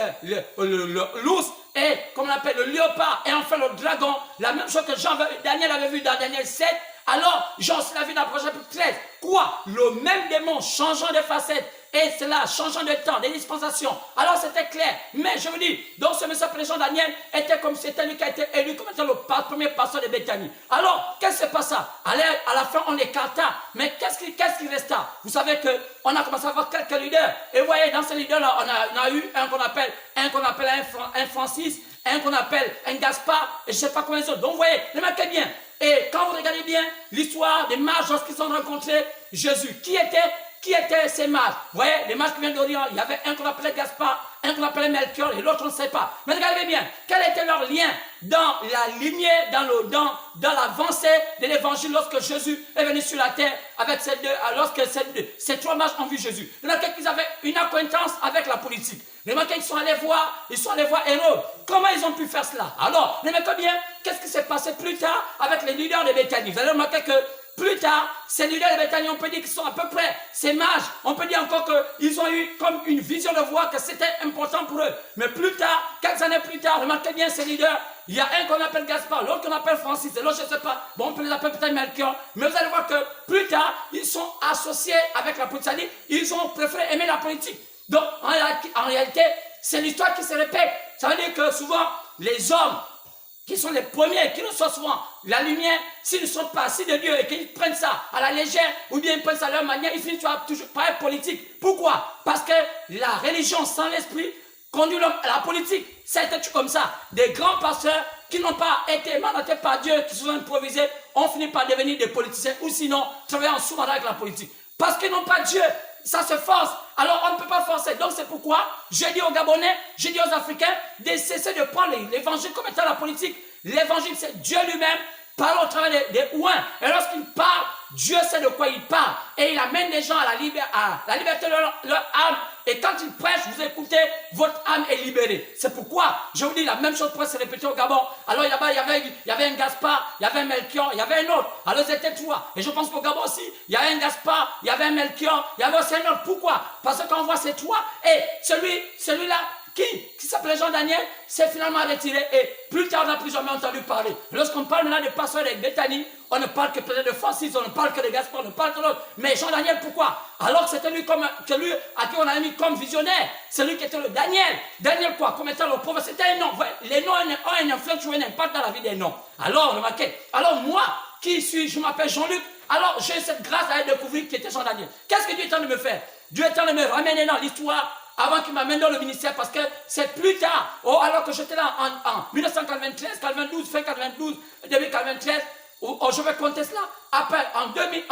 l'ours et, comme on appelle, le léopard et enfin le dragon. La même chose que Daniel avait vu dans Daniel 7. Alors, Jean aussi l'a vu dans l'Apocalypse chapitre 13. Quoi? Le même démon changeant de facette. Et cela, changeant de temps, des dispensations. Alors c'était clair. Mais je vous dis, donc ce message prêchant Daniel était comme c'était lui qui a été élu comme étant le premier pasteur de Béthanie. Alors, qu'est-ce qui se passa? À la fin, on écarta. Mais qu'est-ce qui resta? Vous savez qu'on a commencé à avoir quelques leaders. Et vous voyez, dans ces leaders-là, on a eu un qu'on appelle un Francis, un qu'on appelle un Gaspard, et je ne sais pas combien d'autres. Donc vous voyez, remarquez bien. Et quand vous regardez bien l'histoire des mages lorsqu'ils ont rencontré Jésus, qui étaient ces mages? Vous voyez, les mages qui viennent d'Orient, il y avait un qu'on appelait Gaspard, un qu'on appelait Melchior et l'autre on ne sait pas. Mais regardez bien, quel était leur lien dans la lignée, dans l'avancée de l'évangile lorsque Jésus est venu sur la terre avec lorsque ces trois mages ont vu Jésus. Remarquez qu'ils avaient une acquaintance avec la politique. Remarquez qu'ils sont allés voir Hérode. Comment ils ont pu faire cela? Alors, remarquez bien, qu'est-ce qui s'est passé plus tard avec les leaders de Béthanie? Vous allez remarquer que plus tard, ces leaders de Béthanie, on peut dire qu'ils sont à peu près, ces mages, on peut dire encore qu'ils ont eu comme une vision de voir que c'était important pour eux. Mais plus tard, quelques années plus tard, remarquez bien ces leaders, il y a un qu'on appelle Gaspard, l'autre qu'on appelle Francis, et l'autre je ne sais pas, bon on peut les appeler peut-être Melchior, mais vous allez voir que plus tard, ils sont associés avec la politique, ils ont préféré aimer la politique. Donc en réalité, c'est l'histoire qui se répète. Ça veut dire que souvent, les hommes qui sont les premiers, qui reçoivent souvent la lumière, s'ils ne sont pas assis de Dieu et qu'ils prennent ça à la légère, ou bien ils prennent ça à leur manière, ils finissent toujours par être politique. Pourquoi? Parce que la religion sans l'esprit conduit l'homme à la politique. C'est comme ça. Des grands pasteurs qui n'ont pas été mandatés par Dieu, qui se sont improvisés, ont fini par devenir des politiciens, ou sinon travailler en sous-mandat avec la politique. Parce qu'ils n'ont pas Dieu. Ça se force. Alors on ne peut pas forcer. Donc c'est pourquoi je dis aux Gabonais, je dis aux Africains de cesser de prendre l'évangile comme étant la politique. L'évangile c'est Dieu lui-même parle au travers des ouins. Et lorsqu'il parle, Dieu sait de quoi il parle. Et il amène les gens à la liberté de leur âme. Et quand il prêche, vous écoutez, votre âme est libérée. C'est pourquoi je vous dis la même chose pourrait se répéter au Gabon. Alors là-bas, il y avait un Gaspard, il y avait un Melchior, il y avait un autre. Alors ils étaient trois. Et je pense qu'au Gabon aussi, il y avait un Gaspard, il y avait un Melchior, il y avait aussi un autre. Pourquoi? Parce que quand on voit ces trois, et celui-là, qui s'appelait Jean Daniel, s'est finalement retiré et plus tard on n'a plus jamais entendu parler. Lorsqu'on parle maintenant de pasteurs de Béthanie, on ne parle que peut-être de Francis, on ne parle que de Gaspard, on ne parle que de l'autre. Mais Jean Daniel, pourquoi? Alors que c'était lui à qui on a mis comme visionnaire. C'est lui qui était le Daniel. Daniel quoi? Comme étant le prophète. C'était un nom. Les noms ont une influence ou un impact dans la vie des noms. Alors, remarquez. Alors moi, qui suis, je m'appelle Jean-Luc. Alors j'ai cette grâce à découvrir qui était Jean Daniel. Qu'est-ce que Dieu est en train de me faire? Dieu est en train de me ramener dans l'histoire avant qu'il m'amène dans le ministère, parce que c'est plus tard, alors que j'étais là en 1993, 92, fin 92, début 93, je vais compter cela. Après, en 2000,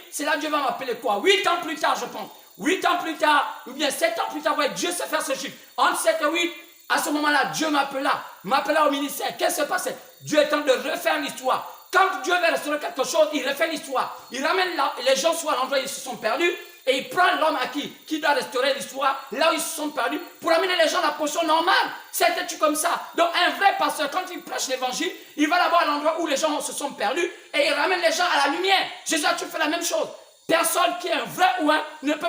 c'est là que Dieu va m'appeler quoi? 8 ans plus tard, je pense. 8 ans plus tard, ou bien 7 ans plus tard, ouais, Dieu sait faire ce chiffre. Entre 7 et 8, à ce moment-là, Dieu m'appela au ministère. Qu'est-ce qui s'est passé? Dieu est en train de refaire l'histoire. Quand Dieu veut restaurer quelque chose, il refait l'histoire. Il ramène les gens soit à l'endroit où ils se sont perdus, et il prend l'homme à qui doit restaurer l'histoire, là où ils se sont perdus, pour amener les gens à la position normale. C'était-tu comme ça? Donc un vrai pasteur, quand il prêche l'évangile, il va d'abord à l'endroit où les gens se sont perdus, et il ramène les gens à la lumière. Jésus a fait la même chose. Personne qui est un vrai ouin ne peut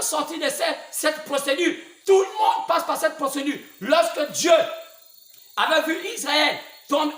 sortir de cette procédure. Tout le monde passe par cette procédure. Lorsque Dieu avait vu Israël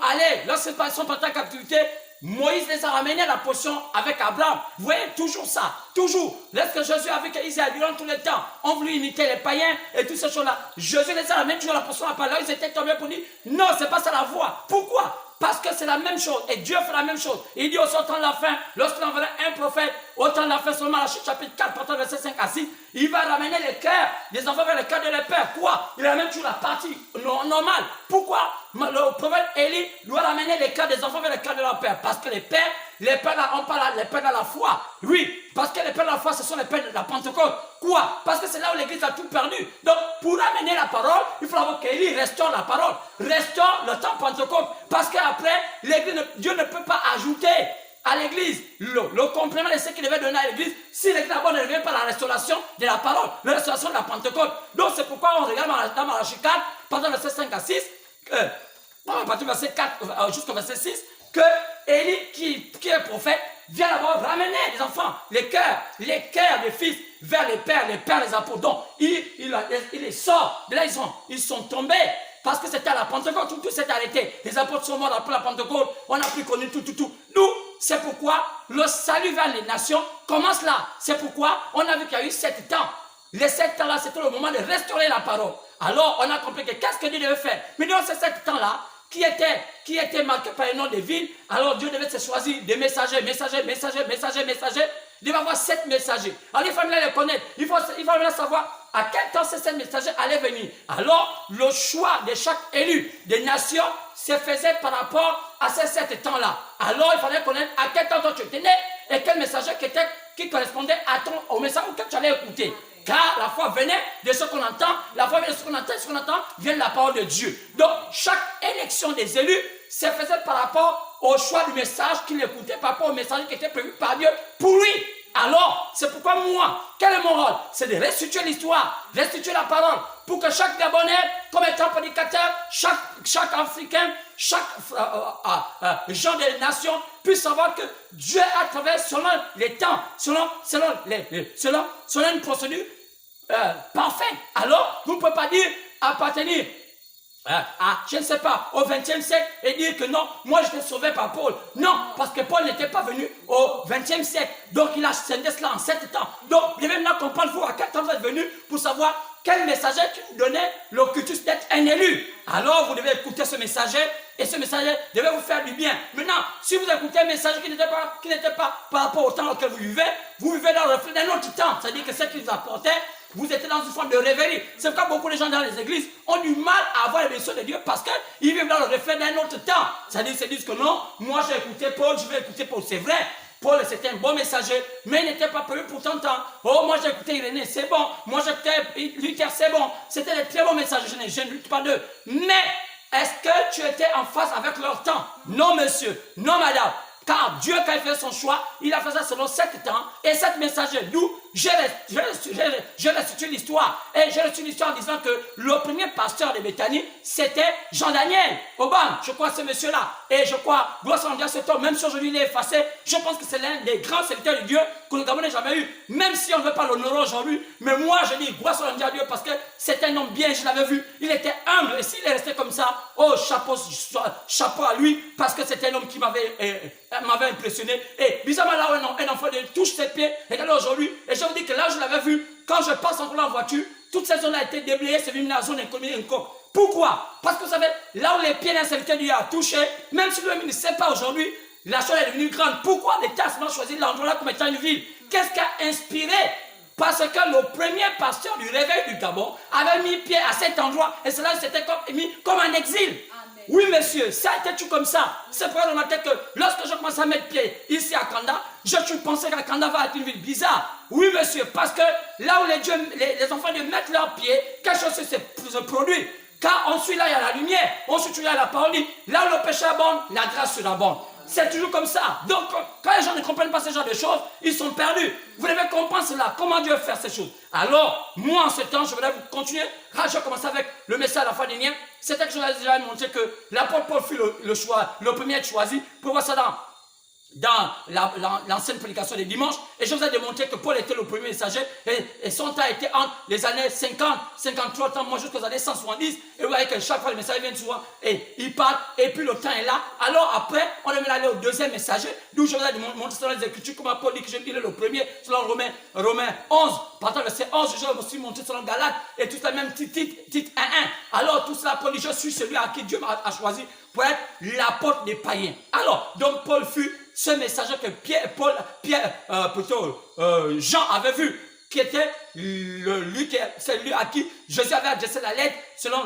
aller, lorsqu'ils sont partis en captivité, Moïse les a ramenés à la position avec Abraham. Vous voyez, toujours ça, toujours. Lorsque Jésus a vu qu'Israël, durant tout le temps, ont voulu imiter les païens et toutes ces choses-là, Jésus les a ramenés toujours à la position après. Là, ils étaient tombés pour dire, non, c'est pas ça la voie. Pourquoi? Parce que c'est la même chose. Et Dieu fait la même chose. Il dit au temps de la fin, lorsqu'il enverra un prophète, au temps de la fin, seulement la chapitre 4, partant verset 5 à 6, il va ramener les cœurs des enfants vers le cœur de leurs pères. Quoi? Il ramène toujours la partie normale. Pourquoi? Le prophète Élie doit ramener les cœurs des enfants vers le cœur de leur père. Parce que les pères on parle les pères de la foi. Oui, parce que les pères de la foi, ce sont les pères de la Pentecôte. Quoi? Parce que c'est là où l'église a tout perdu. Donc, pour amener la parole, il faut avoir qu'Élie restaure la parole. Restaure le temps Pentecôte. Parce qu'après, l'église, Dieu ne peut pas ajouter à l'église le complément de ce qu'il devait donner à l'église si l'église d'abord ne revient pas à la restauration de la parole, la restauration de la Pentecôte. Donc c'est pourquoi on regarde dans Malachie 4, pendant le verset 5 à 6, à partir du verset 4 jusqu'au verset 6, que Élie, qui est prophète, vient d'abord ramener les enfants, les cœurs des fils vers les pères les apôtres. Donc il les sort, de là ils sont tombés. Parce que c'était à la Pentecôte, tout s'est arrêté. Les apôtres sont morts après la Pentecôte, on n'a plus connu tout. Nous, c'est pourquoi le salut vers les nations commence là. C'est pourquoi on a vu qu'il y a eu 7 temps. Les 7 temps là, c'était le moment de restaurer la parole. Alors, on a compris que qu'est-ce que Dieu devait faire. Mais dans ces 7 temps là, qui étaient marqués par les noms des villes, alors Dieu devait se choisir des messagers. Il devait avoir 7 messagers. Alors, il fallait les connaître. Il fallait savoir à quel temps ces 7 messagers allaient venir. Alors, le choix de chaque élu des nations se faisait par rapport à ces 7 temps-là. Alors, il fallait connaître à quel temps toi tu étais né et quel messager qui correspondait au message auquel tu allais écouter. Car la foi venait de ce qu'on entend, la foi venait de ce qu'on entend, et ce qu'on entend vient de la parole de Dieu. Donc, chaque élection des élus se faisait par rapport au choix du message qu'il écoutait, par rapport au message qui était prévu par Dieu pour lui. Alors, c'est pourquoi moi, quel est mon rôle? C'est de restituer l'histoire, restituer la parole, pour que chaque Gabonais, comme étant prédicateur, chaque Africain, chaque gens des nations, puisse savoir que Dieu a travaillé selon les temps, selon une procédure parfaite. Alors, vous ne pouvez pas dire appartenir je ne sais pas, au XXe siècle et dire que non, moi j'étais sauvé par Paul. Non, parce que Paul n'était pas venu au XXe siècle. Donc il a scindé cela en 7 temps. Donc il devez maintenant comprendre vous à quel temps vous êtes venu pour savoir quel messager qui vous donnait le cultus d'être un élu. Alors vous devez écouter ce messager et ce messager devait vous faire du bien. Maintenant, si vous écoutez un messager qui n'était pas par rapport au temps auquel vous vivez dans le reflet d'un autre temps. C'est-à-dire que ce qu'il vous apportait, vous étiez dans une forme de rêverie. C'est pourquoi beaucoup de gens dans les églises ont du mal à avoir les bénédictions de Dieu parce qu'ils vivent dans le reflet d'un autre temps. C'est-à-dire qu'ils se disent que non, moi j'ai écouté Paul, je vais écouter Paul. C'est vrai, Paul c'était un bon messager, mais il n'était pas prévu pour tant de temps. Oh, moi j'ai écouté Irénée, c'est bon. Moi j'ai écouté Luther, c'est bon. C'était des très bons messagers, je ne lutte pas d'eux. Mais est-ce que tu étais en face avec leur temps? Non, monsieur, non, madame. Car Dieu, quand il fait son choix, il a fait ça selon 7 temps et 7 messagers. D'où je restitue l'histoire. Et je restitue l'histoire en disant que le premier pasteur de Béthanie, c'était Jean-Daniel Obam. Je crois ce monsieur-là. Et je crois, gloire à Dieu, cet homme, même si aujourd'hui il est effacé, je pense que c'est l'un des grands serviteurs de Dieu que le Gabon n'ait jamais eu. Même si on ne veut pas l'honorer aujourd'hui. Mais moi, je dis, gloire à Dieu, parce que c'est un homme bien, je l'avais vu. Il était humble. Et s'il est resté comme ça, oh, chapeau à lui, parce que c'était un homme qui m'avait impressionné. Et bizarrement, là où un enfant touche ses pieds, regardez aujourd'hui, et je vous dis que là, je l'avais vu, quand je passe encore en voiture, toute cette zone a été déblayée, c'est venu dans la zone inconnue. Pourquoi? Parce que vous savez, là où les pieds d'un serviteur de Dieu a touché, même si lui ne sait pas aujourd'hui, la chose est devenue grande. Pourquoi l'État a choisi l'endroit-là comme étant une ville? Qu'est-ce qui a inspiré? Parce que le premier pasteur du réveil du Gabon avait mis pied à cet endroit, et cela s'était mis comme un exil. Oui, monsieur, ça a été tout comme ça. C'est pour dans ma tête que lorsque je commence à mettre pied ici à Kanda, je pensais que Kanda va être une ville bizarre. Oui, monsieur, parce que là où les enfants de mettre leurs pieds, quelque chose se produit. Car ensuite, là, il y a la lumière. Ensuite, il y a la parole. Là où le péché abonde, la grâce surabonde. C'est toujours comme ça. Donc, quand les gens ne comprennent pas ce genre de choses, ils sont perdus. Vous devez comprendre cela. Comment Dieu fait ces choses. Alors, moi, en ce temps, je voudrais vous continuer. Je vais commencer avec le message à la fin des liens. C'était que je vous ai déjà montré que l'apôtre Paul fut le premier à être choisi. Pour voir ça dans l'ancienne prédication des dimanches. Et je vous ai démontré que Paul était le premier messager. Et son temps était entre les années 50, 53 ans, moi jusqu'aux années 170. Et vous voyez que chaque fois le messager vient souvent et il parle. Et puis le temps est là. Alors après, on est aller au deuxième messager. D'où je vous ai démontré selon les Écritures comment Paul dit qu'il est le premier. Selon Romains 11. Partant verset 11, je vous ai montré selon Galates. Et tout ça même titre 1.1. Alors tout cela, Paul dit, je suis celui à qui Dieu a choisi pour être l'apôtre des païens. Alors, donc Paul fut ce messager que Jean avait vu, qui était celui à qui Jésus avait adressé la lettre selon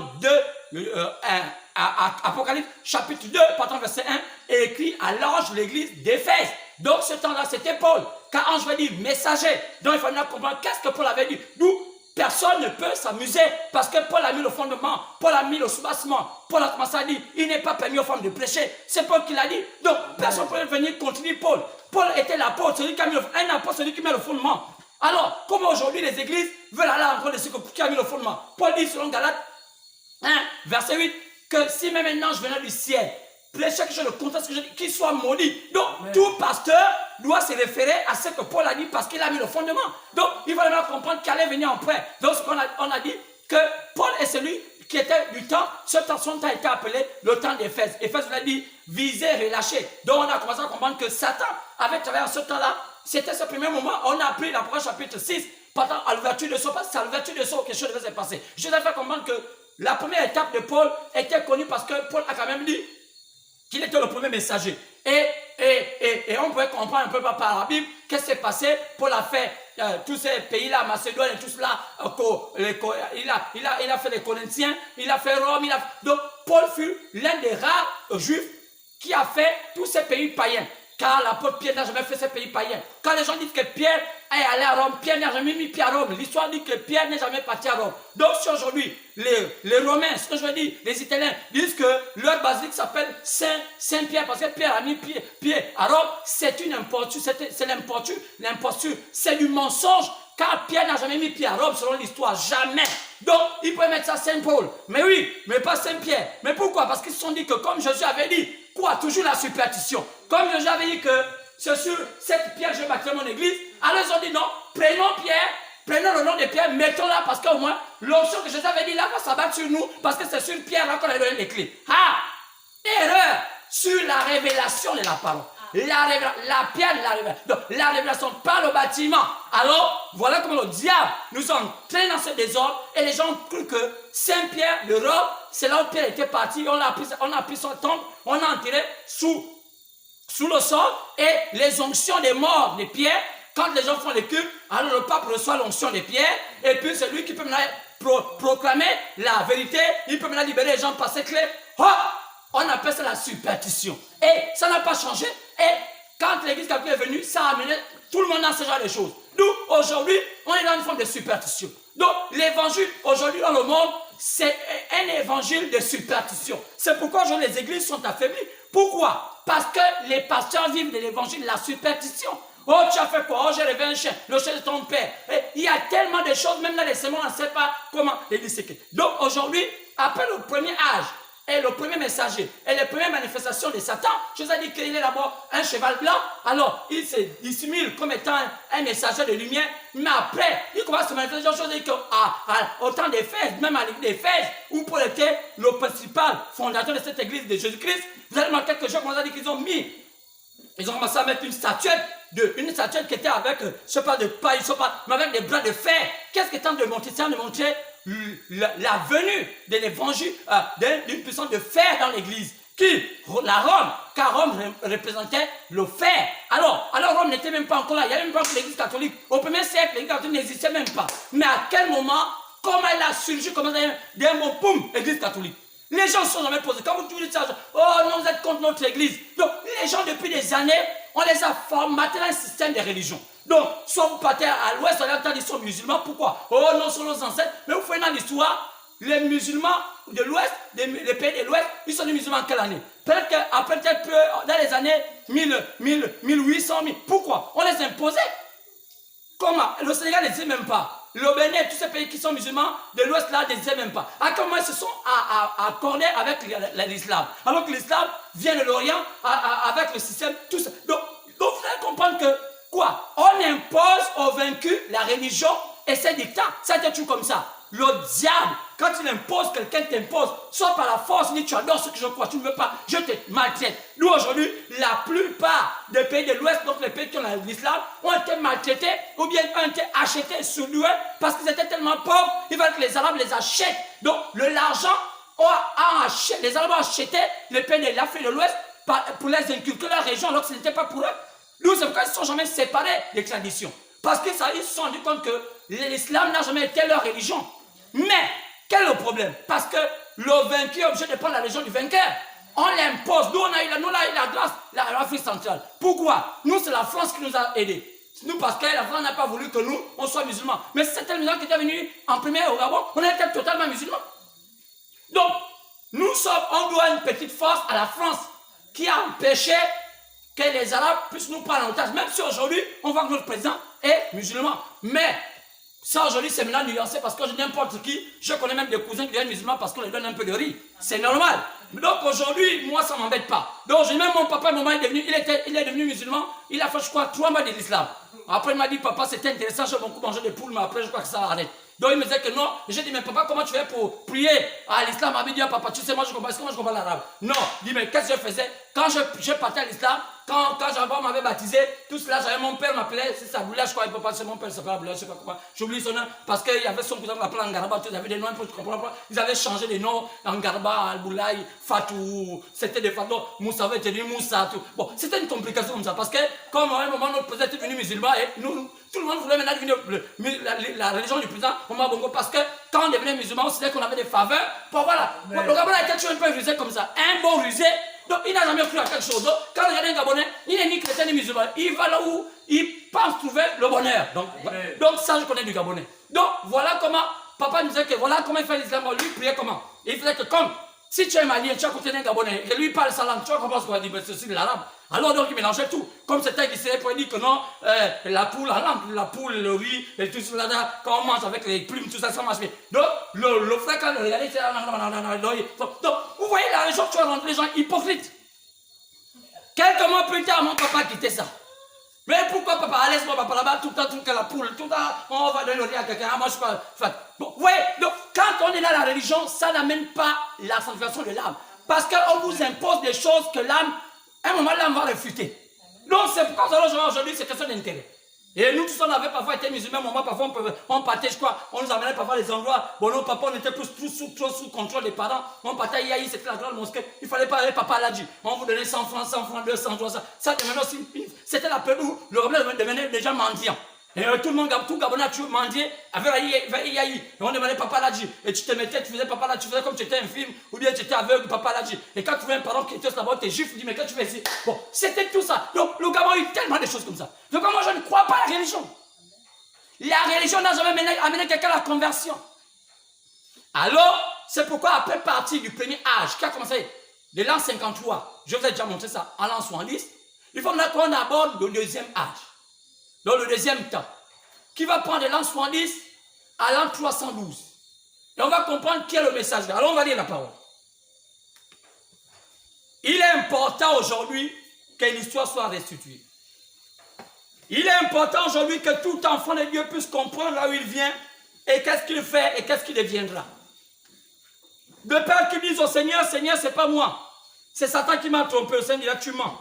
Apocalypse chapitre 2, partant verset 1, et écrit à l'ange de l'église d'Éphèse. Donc ce temps-là, c'était Paul. Car ange veut dire messager. Donc il faut maintenant comprendre qu'est-ce que Paul avait dit. D'où Personne ne peut s'amuser parce que Paul a mis le fondement, Paul a mis le soubassement, Paul a commencé à dire, il n'est pas permis aux femmes de prêcher. C'est Paul qui l'a dit. Donc, personne ne peut venir continuer Paul. Paul était l'apôtre, celui qui a mis un apôtre, celui qui met le fondement. Alors, comment aujourd'hui les églises veulent aller encore de ce qui a mis le fondement? Paul dit selon Galates 1, verset 8, que si même un ange venait du ciel, prêcher quelque chose de contraire à ce que je dis, qu'il soit maudit. Donc, tout pasteur doit se référer à ce que Paul a dit parce qu'il a mis le fondement. Donc, il va maintenant comprendre qu'il allait venir après. Donc, on a dit que Paul est celui qui était du temps, son temps a été appelé le temps d'Éphèse. Éphèse, on a dit, visé, relâché. Donc, on a commencé à comprendre que Satan avait travaillé en ce temps-là. C'était ce premier moment. On a appris l'apôtre chapitre 6, pendant à l'ouverture de son, parce que c'est à l'ouverture de son quelque chose devait se passer. Je vais faire comprendre que la première étape de Paul était connue parce que Paul a quand même dit qu'il était le premier messager. Et on pouvait comprendre un peu par la Bible qu'est-ce qui s'est passé. Paul a fait tous ces pays-là, Macédoine et tout cela, il a fait les Corinthiens, il a fait Rome. Donc Paul fut l'un des rares juifs qui a fait tous ces pays païens. Car l'apôtre Pierre n'a jamais fait ces pays païens. Quand les gens disent que Pierre est allé à Rome, Pierre n'a jamais mis pied à Rome. L'histoire dit que Pierre n'est jamais parti à Rome. Donc si aujourd'hui, les Romains, ce que je veux dire, les Italiens, disent que leur basilique s'appelle Saint-Pierre parce que Pierre a mis pied à Rome, c'est une imposture, c'est l'imposture, c'est du mensonge. Car Pierre n'a jamais mis pied à Rome selon l'histoire, jamais. Donc, il peut mettre ça Saint-Paul. Mais oui, mais pas Saint-Pierre. Mais pourquoi? Parce qu'ils se sont dit que comme Jésus avait dit, quoi? Toujours la superstition. Comme Jésus avait dit que c'est sur cette pierre que je vais bâtir mon église, alors ils ont dit non, prenons Pierre, prenons le nom de Pierre, mettons-la parce qu'au moins, l'onction que Jésus avait dit là va s'abattre sur nous parce que c'est sur Pierre là qu'on a donné les clés. Ah! Erreur sur la révélation de la parole. La pierre de la révélation. Donc, la révélation par le bâtiment. Alors, voilà comment le diable nous entraîne dans ce désordre et les gens ont cru que Saint-Pierre de Rome, c'est là où Pierre était parti. On a pris son temple, on a enterré sous le sol et les onctions des morts de Pierre. Quand les gens font les cultes, alors le pape reçoit l'onction de Pierre et puis c'est lui qui peut maintenant proclamer la vérité. Il peut maintenant libérer les gens par ses clés. Oh! On appelle ça la superstition. Et ça n'a pas changé. Et quand l'église catholique est venue, ça a amené tout le monde dans ce genre de choses. Nous, aujourd'hui, on est dans une forme de superstition. Donc, l'évangile, aujourd'hui, dans le monde, c'est un évangile de superstition. C'est pourquoi aujourd'hui les églises sont affaiblies. Pourquoi? Parce que les pasteurs vivent de l'évangile de la superstition. Oh, tu as fait quoi? Oh, j'ai rêvé un chien, le chien de ton père. Et il y a tellement de choses, même dans les sermons, on ne sait pas comment les disséquer. Donc, aujourd'hui, après le premier âge, et le premier messager, et les premières manifestations de Satan, je vous ai dit qu'il est d'abord un cheval blanc, alors il se dissimule comme étant un messager de lumière, mais après, il commence à se manifester. Je vous ai dit qu'au temps d'Éphèse, même à l'église d'Éphèse, où Paul était le principal fondateur de cette église de Jésus-Christ, vous allez remarquer que je commence à dire qu'ils ont commencé à mettre une statuette qui était avec, je ne sais pas de paille, mais avec des bras de fer. Qu'est-ce qui est en train de montrer? C'est en train de montrer la venue de l'évangile, d'une puissance de fer dans l'église. La Rome, car Rome représentait le fer. Alors Rome n'était même pas encore là, il n'y avait même pas l'église catholique. Au 1er siècle, l'église catholique n'existait même pas. Mais à quel moment, comment elle a surgi, comment d'un mot, poum, l'église catholique. Les gens ne sont jamais posés. Quand vous dites ça, oh non, vous êtes contre notre église. Donc, les gens, depuis des années, on les a formatés dans un système de religion. Donc, soit vous partez à l'ouest, on a entendu qu'ils sont musulmans. Pourquoi? Oh non, ce sont nos ancêtres. Mais vous faites dans l'histoire, les musulmans de l'ouest, les pays de l'ouest, ils sont des musulmans en quelle année? Peut-être qu'après, dans les années 1800, pourquoi? On les imposait. Comment? Le Sénégal ne disait même pas. Le Bénin, tous ces pays qui sont musulmans de l'Ouest là ne disaient même pas. À quel moment ils se sont accordés avec l'islam? Alors que l'islam vient de l'Orient avec le système, tout ça. Donc vous allez comprendre que quoi? On impose aux vaincus la religion et ses dictats. Ça a été tout comme ça. Le diable, quand il impose, quelqu'un t'impose, soit par la force, il dit tu adores ce que je crois, tu ne veux pas, je te maltraite. Nous aujourd'hui, la plupart des pays de l'Ouest, donc les pays qui ont l'islam, ont été maltraités ou bien ont été achetés sous loués parce qu'ils étaient tellement pauvres, ils veulent que les Arabes les achètent. Donc l'argent, les Arabes ont acheté les pays de l'Afrique de l'Ouest pour les inculquer leur région alors que ce n'était pas pour eux. Nous, c'est pourquoi ils ne sont jamais séparés des traditions. Parce qu'ils se sont rendus compte que l'islam n'a jamais été leur religion. Mais, quel est le problème? Parce que le vaincu est obligé de prendre la religion du vainqueur. On l'impose. Nous, on a eu la grâce, l'Afrique centrale. Pourquoi? Nous, c'est la France qui nous a aidés. Nous, parce que la France n'a pas voulu que nous, on soit musulmans. Mais c'est certains musulmans qui étaient venus en premier au Gabon, on était totalement musulmans. Donc, on doit une petite force à la France qui a empêché que les Arabes puissent nous prendre en otage. Même si aujourd'hui, on voit que notre président est musulman. Mais ça aujourd'hui, c'est maintenant nuancé parce que n'importe qui, je connais même des cousins qui deviennent musulmans parce qu'on leur donne un peu de riz. C'est normal. Donc aujourd'hui, moi, ça ne m'embête pas. Donc même mon papa, maman est devenu, il est devenu musulman. Il a fait, je crois, 3 mois de l'islam. Après, il m'a dit, papa, c'était intéressant, j'ai beaucoup mangé des poules, mais après, je crois que ça arrête. Donc il me disait que non. J'ai dit, mais papa, comment tu fais pour prier à l'islam? Il m'a dit, ah, papa, tu sais, moi je comprends l'arabe. Non. Il dit, mais qu'est-ce que je faisais? Quand je partais à l'islam, quand Jean-Paul m'avait baptisé, tout cela, j'avais mon père m'appelait, c'est Saboula, je crois, papa, c'est mon père, c'est pas Saboula, je sais pas comment. J'oublie son nom, parce qu'il y avait son cousin qui l'appelait Angarba, ils avaient des noms, je comprends pas. Ils avaient changé les noms, Angarba, Alboulaye, Fatou, c'était des Fatou, Moussa avait tenu Moussa, tout. Bon, c'était une complication comme ça, parce que comme à un moment, notre président était devenu musulman, et nous, tout le monde voulait maintenant devenir la religion du président, Omar Bongo, parce que quand on devenait musulman, on savait qu'on avait des faveurs. Bon, voilà. Bon, le Gabon a quelque chose un peu rusé comme ça. Un bon rusé. Donc, il n'a jamais cru à quelque chose. Donc, quand il regarde un Gabonais, il n'est ni chrétien ni musulman. Il va là où il pense trouver le bonheur. Donc ça, je connais du Gabonais. Donc, voilà comment, papa nous disait que voilà comment il fait l'islam. Lui, il priait comment? Il faisait que comme, si tu es malien, tu as côté d'un Gabonais, et lui parle sa langue, tu vas comprendre ce qu'on va dire, mais c'est l'arabe. Alors donc il mélangeait tout. Comme c'était qui s'est dit que non, la poule, la poule, le riz, et tout cela, quand on mange avec les plumes, tout ça, ça marche bien. Donc, le frère, quand il regardait, donc, vous voyez la région, tu as rendu les gens hypocrites. Quelques mois plus tard, mon papa quittait ça. Mais pourquoi papa? Laisse-moi papa là-bas, tout le temps, la poule, tout le temps, on va donner le riz à quelqu'un. Moi, je suis pas. Bon, vous voyez, donc, quand on est dans la religion, ça n'amène pas la sanctification de l'âme. Parce qu'on vous impose des choses que l'âme, à un moment, l'âme va réfuter. Donc, c'est pourquoi aujourd'hui, c'est question d'intérêt. Et nous tous, on avait parfois été musulmans, maman, parfois on partait, je crois, on nous amenait parfois les endroits. Bon, nos papas, on était trop sous contrôle des parents. On partait à Yahi, c'était la grande mosquée. Il fallait pas aller papa l'a dit. On vous donnait 100 francs, 200, 300. Ça devenait aussi, c'était la période où le problème devenait déjà mendiant. Et tout le monde, tout Gabonais, tu mendiais avec Yahi. Et on demandait papa l'a dit. Et tu te mettais, tu faisais papa l'a dit, tu faisais comme tu étais un film, ou bien tu étais aveugle, papa l'a dit. Et quand tu vois un parent qui était là-bas, tu es juif, tu dis, mais qu'est-ce que tu fais ici? Bon, c'était tout ça. Donc, le Gabon a eu tellement de choses comme ça. Donc, moi, je ne crois pas à la religion. La religion n'a jamais amené quelqu'un à la conversion. Alors, c'est pourquoi après partir du premier âge, qui a commencé de l'an 53, je vous ai déjà montré ça, en l'an 70, il faut maintenant qu'on aborde le deuxième âge, dans le deuxième temps, qui va prendre de l'an 70 à l'an 312. Et on va comprendre quel est le message. Alors, on va lire la parole. Il est important aujourd'hui que l'histoire soit restituée. Il est important aujourd'hui que tout enfant de Dieu puisse comprendre là où il vient et qu'est-ce qu'il fait et qu'est-ce qu'il deviendra. De peur qu'ils disent au Seigneur, Seigneur, c'est pas moi. C'est Satan qui m'a trompé. Le Seigneur, tu mens.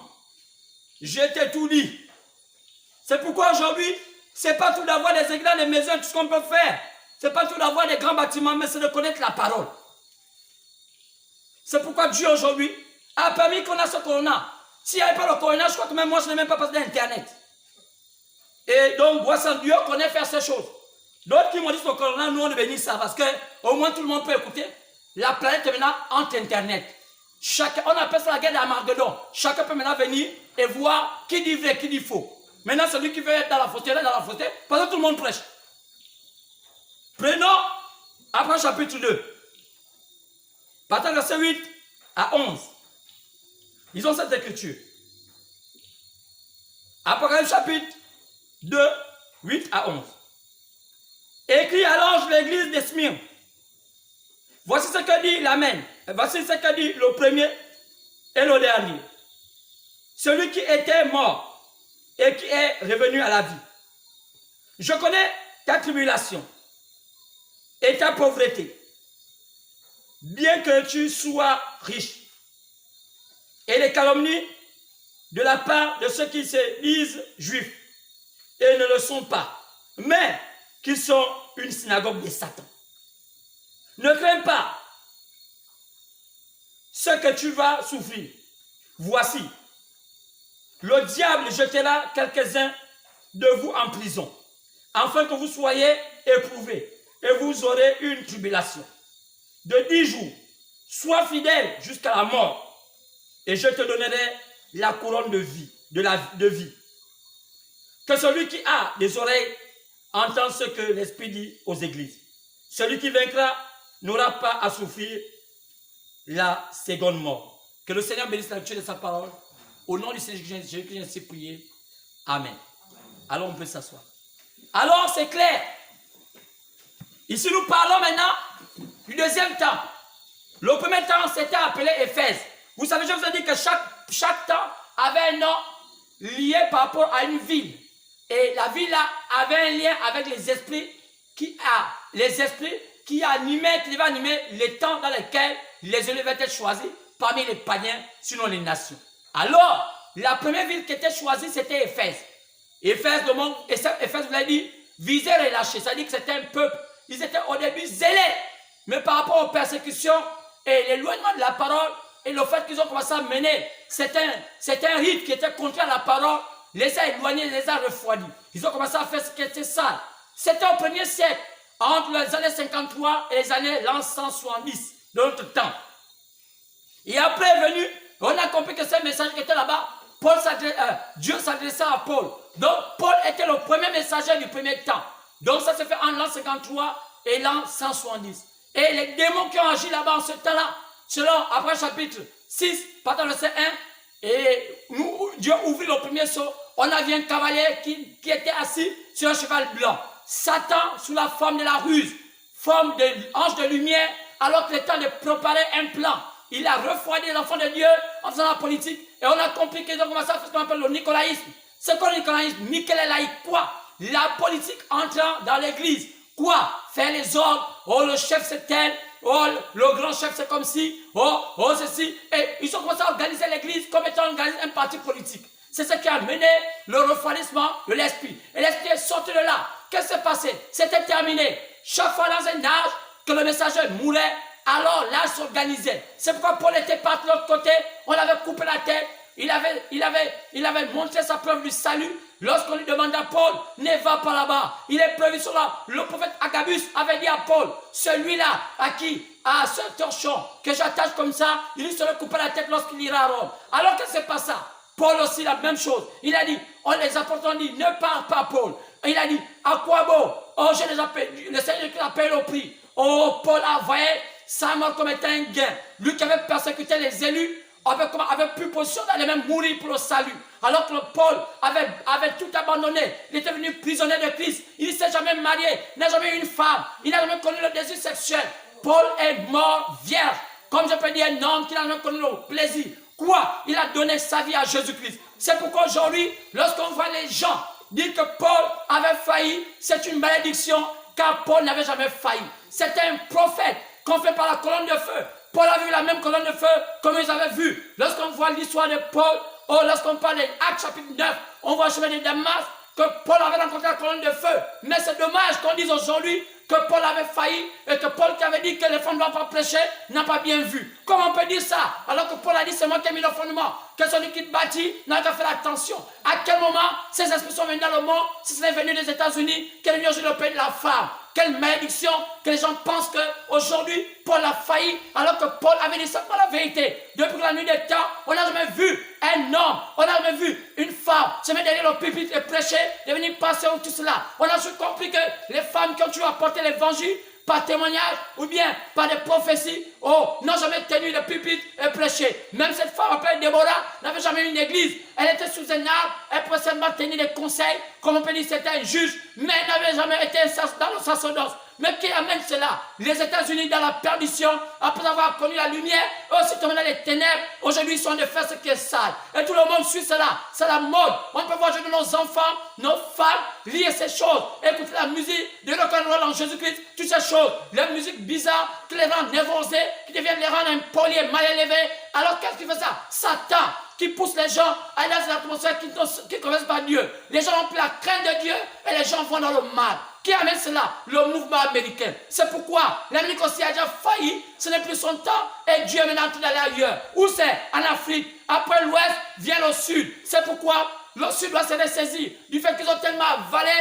Je t'ai tout dit. C'est pourquoi aujourd'hui, c'est pas tout d'avoir des églises, des maisons, tout ce qu'on peut faire. C'est pas tout d'avoir des grands bâtiments, mais c'est de connaître la parole. C'est pourquoi Dieu aujourd'hui a permis qu'on a ce qu'on a. S'il n'y avait pas le corona, je crois que même moi, je n'ai même pas passé d'Internet. Et donc, Dieu connaît faire ces choses. D'autres qui m'ont dit que le corona, nous, on est bénis ça, parce qu'au moins tout le monde peut écouter. La planète est maintenant anti-Internet. On appelle ça la guerre d'Armageddon. Chacun peut maintenant venir et voir qui dit vrai, qui dit faux. Maintenant, celui qui veut être dans la fausseté, il est dans la fausseté, parce que tout le monde prêche. Prenons, après chapitre 2, partant de verset 8 à 11. Lisons cette écriture. Apocalypse chapitre 2, 8 à 11. Écrit à l'ange de l'église de Smyrne. Voici ce que dit l'Amen. Voici ce que dit le premier et le dernier. Celui qui était mort et qui est revenu à la vie. Je connais ta tribulation et ta pauvreté, bien que tu sois riche, et les calomnies de la part de ceux qui se disent juifs et ne le sont pas, mais qui sont une synagogue de Satan. Ne crains pas ce que tu vas souffrir. Voici, le diable jettera quelques-uns de vous en prison, afin que vous soyez éprouvés, et vous aurez une tribulation de 10 jours. Sois fidèle jusqu'à la mort, et je te donnerai la couronne de vie, de vie. Que celui qui a des oreilles entende ce que l'Esprit dit aux églises. Celui qui vaincra n'aura pas à souffrir la seconde mort. Que le Seigneur bénisse la lecture de sa parole. Au nom du Seigneur Jésus, je ainsi prier. Amen. Alors on peut s'asseoir. Alors c'est clair. Ici nous parlons maintenant du deuxième temps. Le premier temps c'était appelé Éphèse. Vous savez, je vous ai dit que chaque temps avait un nom lié par rapport à une ville. Et la ville là avait un lien avec les esprits qui animaient les temps dans lesquels les élus avaient été choisis parmi les païens, sinon les nations. Alors, la première ville qui était choisie, c'était Éphèse. Éphèse, vous l'avez dit, visait relâché. Ça dit que c'était un peuple. Ils étaient au début zélés. Mais par rapport aux persécutions et l'éloignement de la parole et le fait qu'ils ont commencé à mener, c'était un rite qui était contraire à la parole, les a éloignés, les a refroidis. Ils ont commencé à faire ce qui était sale. C'était au 1er siècle, entre les années 53 et les années 170 de notre temps. Et après est venu, on a compris que ce message qui était là-bas, Dieu s'adressait à Paul. Donc Paul était le premier messager du premier temps. Donc ça se fait en l'an 53 et l'an 170. Et les démons qui ont agi là-bas en ce temps-là, selon après chapitre 6, partant verset 1, et Dieu ouvrit le premier sceau, on a vu un cavalier qui était assis sur un cheval blanc. Satan, sous la forme de la ruse, forme d'ange de lumière, alors qu'il est temps de préparer un plan. Il a refroidi les enfants de Dieu en faisant la politique. Et on a compris qu'ils ont commencé à faire ce qu'on appelle le nicolaïsme. C'est quoi le nicolaïsme? Nickel est laïque. Quoi? La politique entrant dans l'église. Quoi? Faire les ordres. Oh, le chef c'est tel. Oh, le grand chef c'est comme ci. Oh, ceci. Et ils ont commencé à organiser l'église comme étant un parti politique. C'est ce qui a mené le refroidissement de l'esprit. Et l'esprit est sorti de là. Qu'est-ce qui s'est passé? C'était terminé. Chaque fois dans un âge que le messager mourait, alors l'âge s'organisait. C'est pourquoi Paul était parti de l'autre côté. On avait coupé la tête. Il avait montré sa preuve du salut. Lorsqu'on lui demanda à Paul, ne va pas là-bas. Il est prévu sur là. Le prophète Agabus avait dit à Paul, celui-là à ce torchon que j'attache comme ça, il lui serait coupé la tête lorsqu'il ira à Rome. Alors que c'est pas ça. Paul aussi la même chose. Il a dit, les apôtres ont dit, ne pars pas Paul. Il a dit, à quoi bon? Oh, j'ai déjà payé, le Seigneur qui l'a payé le prix. Oh, Paul a envoyé sa mort comme étant un gain. Lui qui avait persécuté les élus, avait plus position d'aller même mourir pour le salut. Alors que Paul avait tout abandonné. Il était venu prisonnier de Christ. Il ne s'est jamais marié. Il n'a jamais eu une femme. Il n'a jamais connu le désir sexuel. Paul est mort vierge. Comme je peux dire un homme qui n'a jamais connu le plaisir. Quoi? Il a donné sa vie à Jésus-Christ. C'est pourquoi aujourd'hui, lorsqu'on voit les gens dire que Paul avait failli, c'est une malédiction, car Paul n'avait jamais failli. C'était un prophète qu'on fait par la colonne de feu. Paul a vu la même colonne de feu comme ils avaient vu. Lorsqu'on voit l'histoire de Paul, lorsqu'on parle d'Actes chapitre 9, on voit au chemin de Damas que Paul avait rencontré la colonne de feu. Mais c'est dommage qu'on dise aujourd'hui que Paul avait failli et que Paul qui avait dit que les femmes ne doivent pas prêcher n'a pas bien vu. Comment on peut dire ça alors que Paul a dit c'est moi qui ai mis le fondement, que celui qui te bâtit n'a qu'à faire attention. À quel moment ces esprits sont venus dans le monde? Si c'est venu des États-Unis, quel est venu le pays de la femme? Quelle malédiction que les gens pensent qu'aujourd'hui Paul a failli alors que Paul avait dit simplement la vérité. Depuis la nuit des temps, on n'a jamais vu un homme, on n'a jamais vu une femme se mettre derrière le pupitre et prêcher, devenir pasteur ou tout cela. On a juste compris que les femmes qui ont toujours apporté l'évangile par témoignage ou bien par des prophéties, n'ont jamais tenu le pupitre et prêché. Même cette femme appelée Déborah n'avait jamais eu une église. Elle était sous un arbre, elle pouvait seulement tenir des conseils, comme on peut dire c'était un juge, mais elle n'avait jamais été dans le sacerdoce. Mais qui amène cela? Les États-Unis dans la perdition, après avoir connu la lumière, aussi tombés dans les ténèbres, aujourd'hui ils sont de faire ce qui est sale. Et tout le monde suit cela, c'est la mode. On peut voir aujourd'hui nos enfants, nos femmes, lire ces choses, écouter la musique, de rock'n'roll en Jésus-Christ, toutes ces choses, la musique bizarre qui les rend névrosés, qui deviennent les rendre impolis et mal élevés. Alors qu'est-ce qui fait ça? Satan qui pousse les gens à aller dans une atmosphère qui ne connaissent pas Dieu. Les gens ont plus la crainte de Dieu et les gens vont dans le mal. Qui amène cela? Le mouvement américain. C'est pourquoi l'Amérique aussi a déjà failli. Ce n'est plus son temps et Dieu est maintenant en train d'aller ailleurs. Où c'est? En Afrique. Après l'Ouest vient le Sud. C'est pourquoi le Sud doit se ressaisir du fait qu'ils ont tellement avalé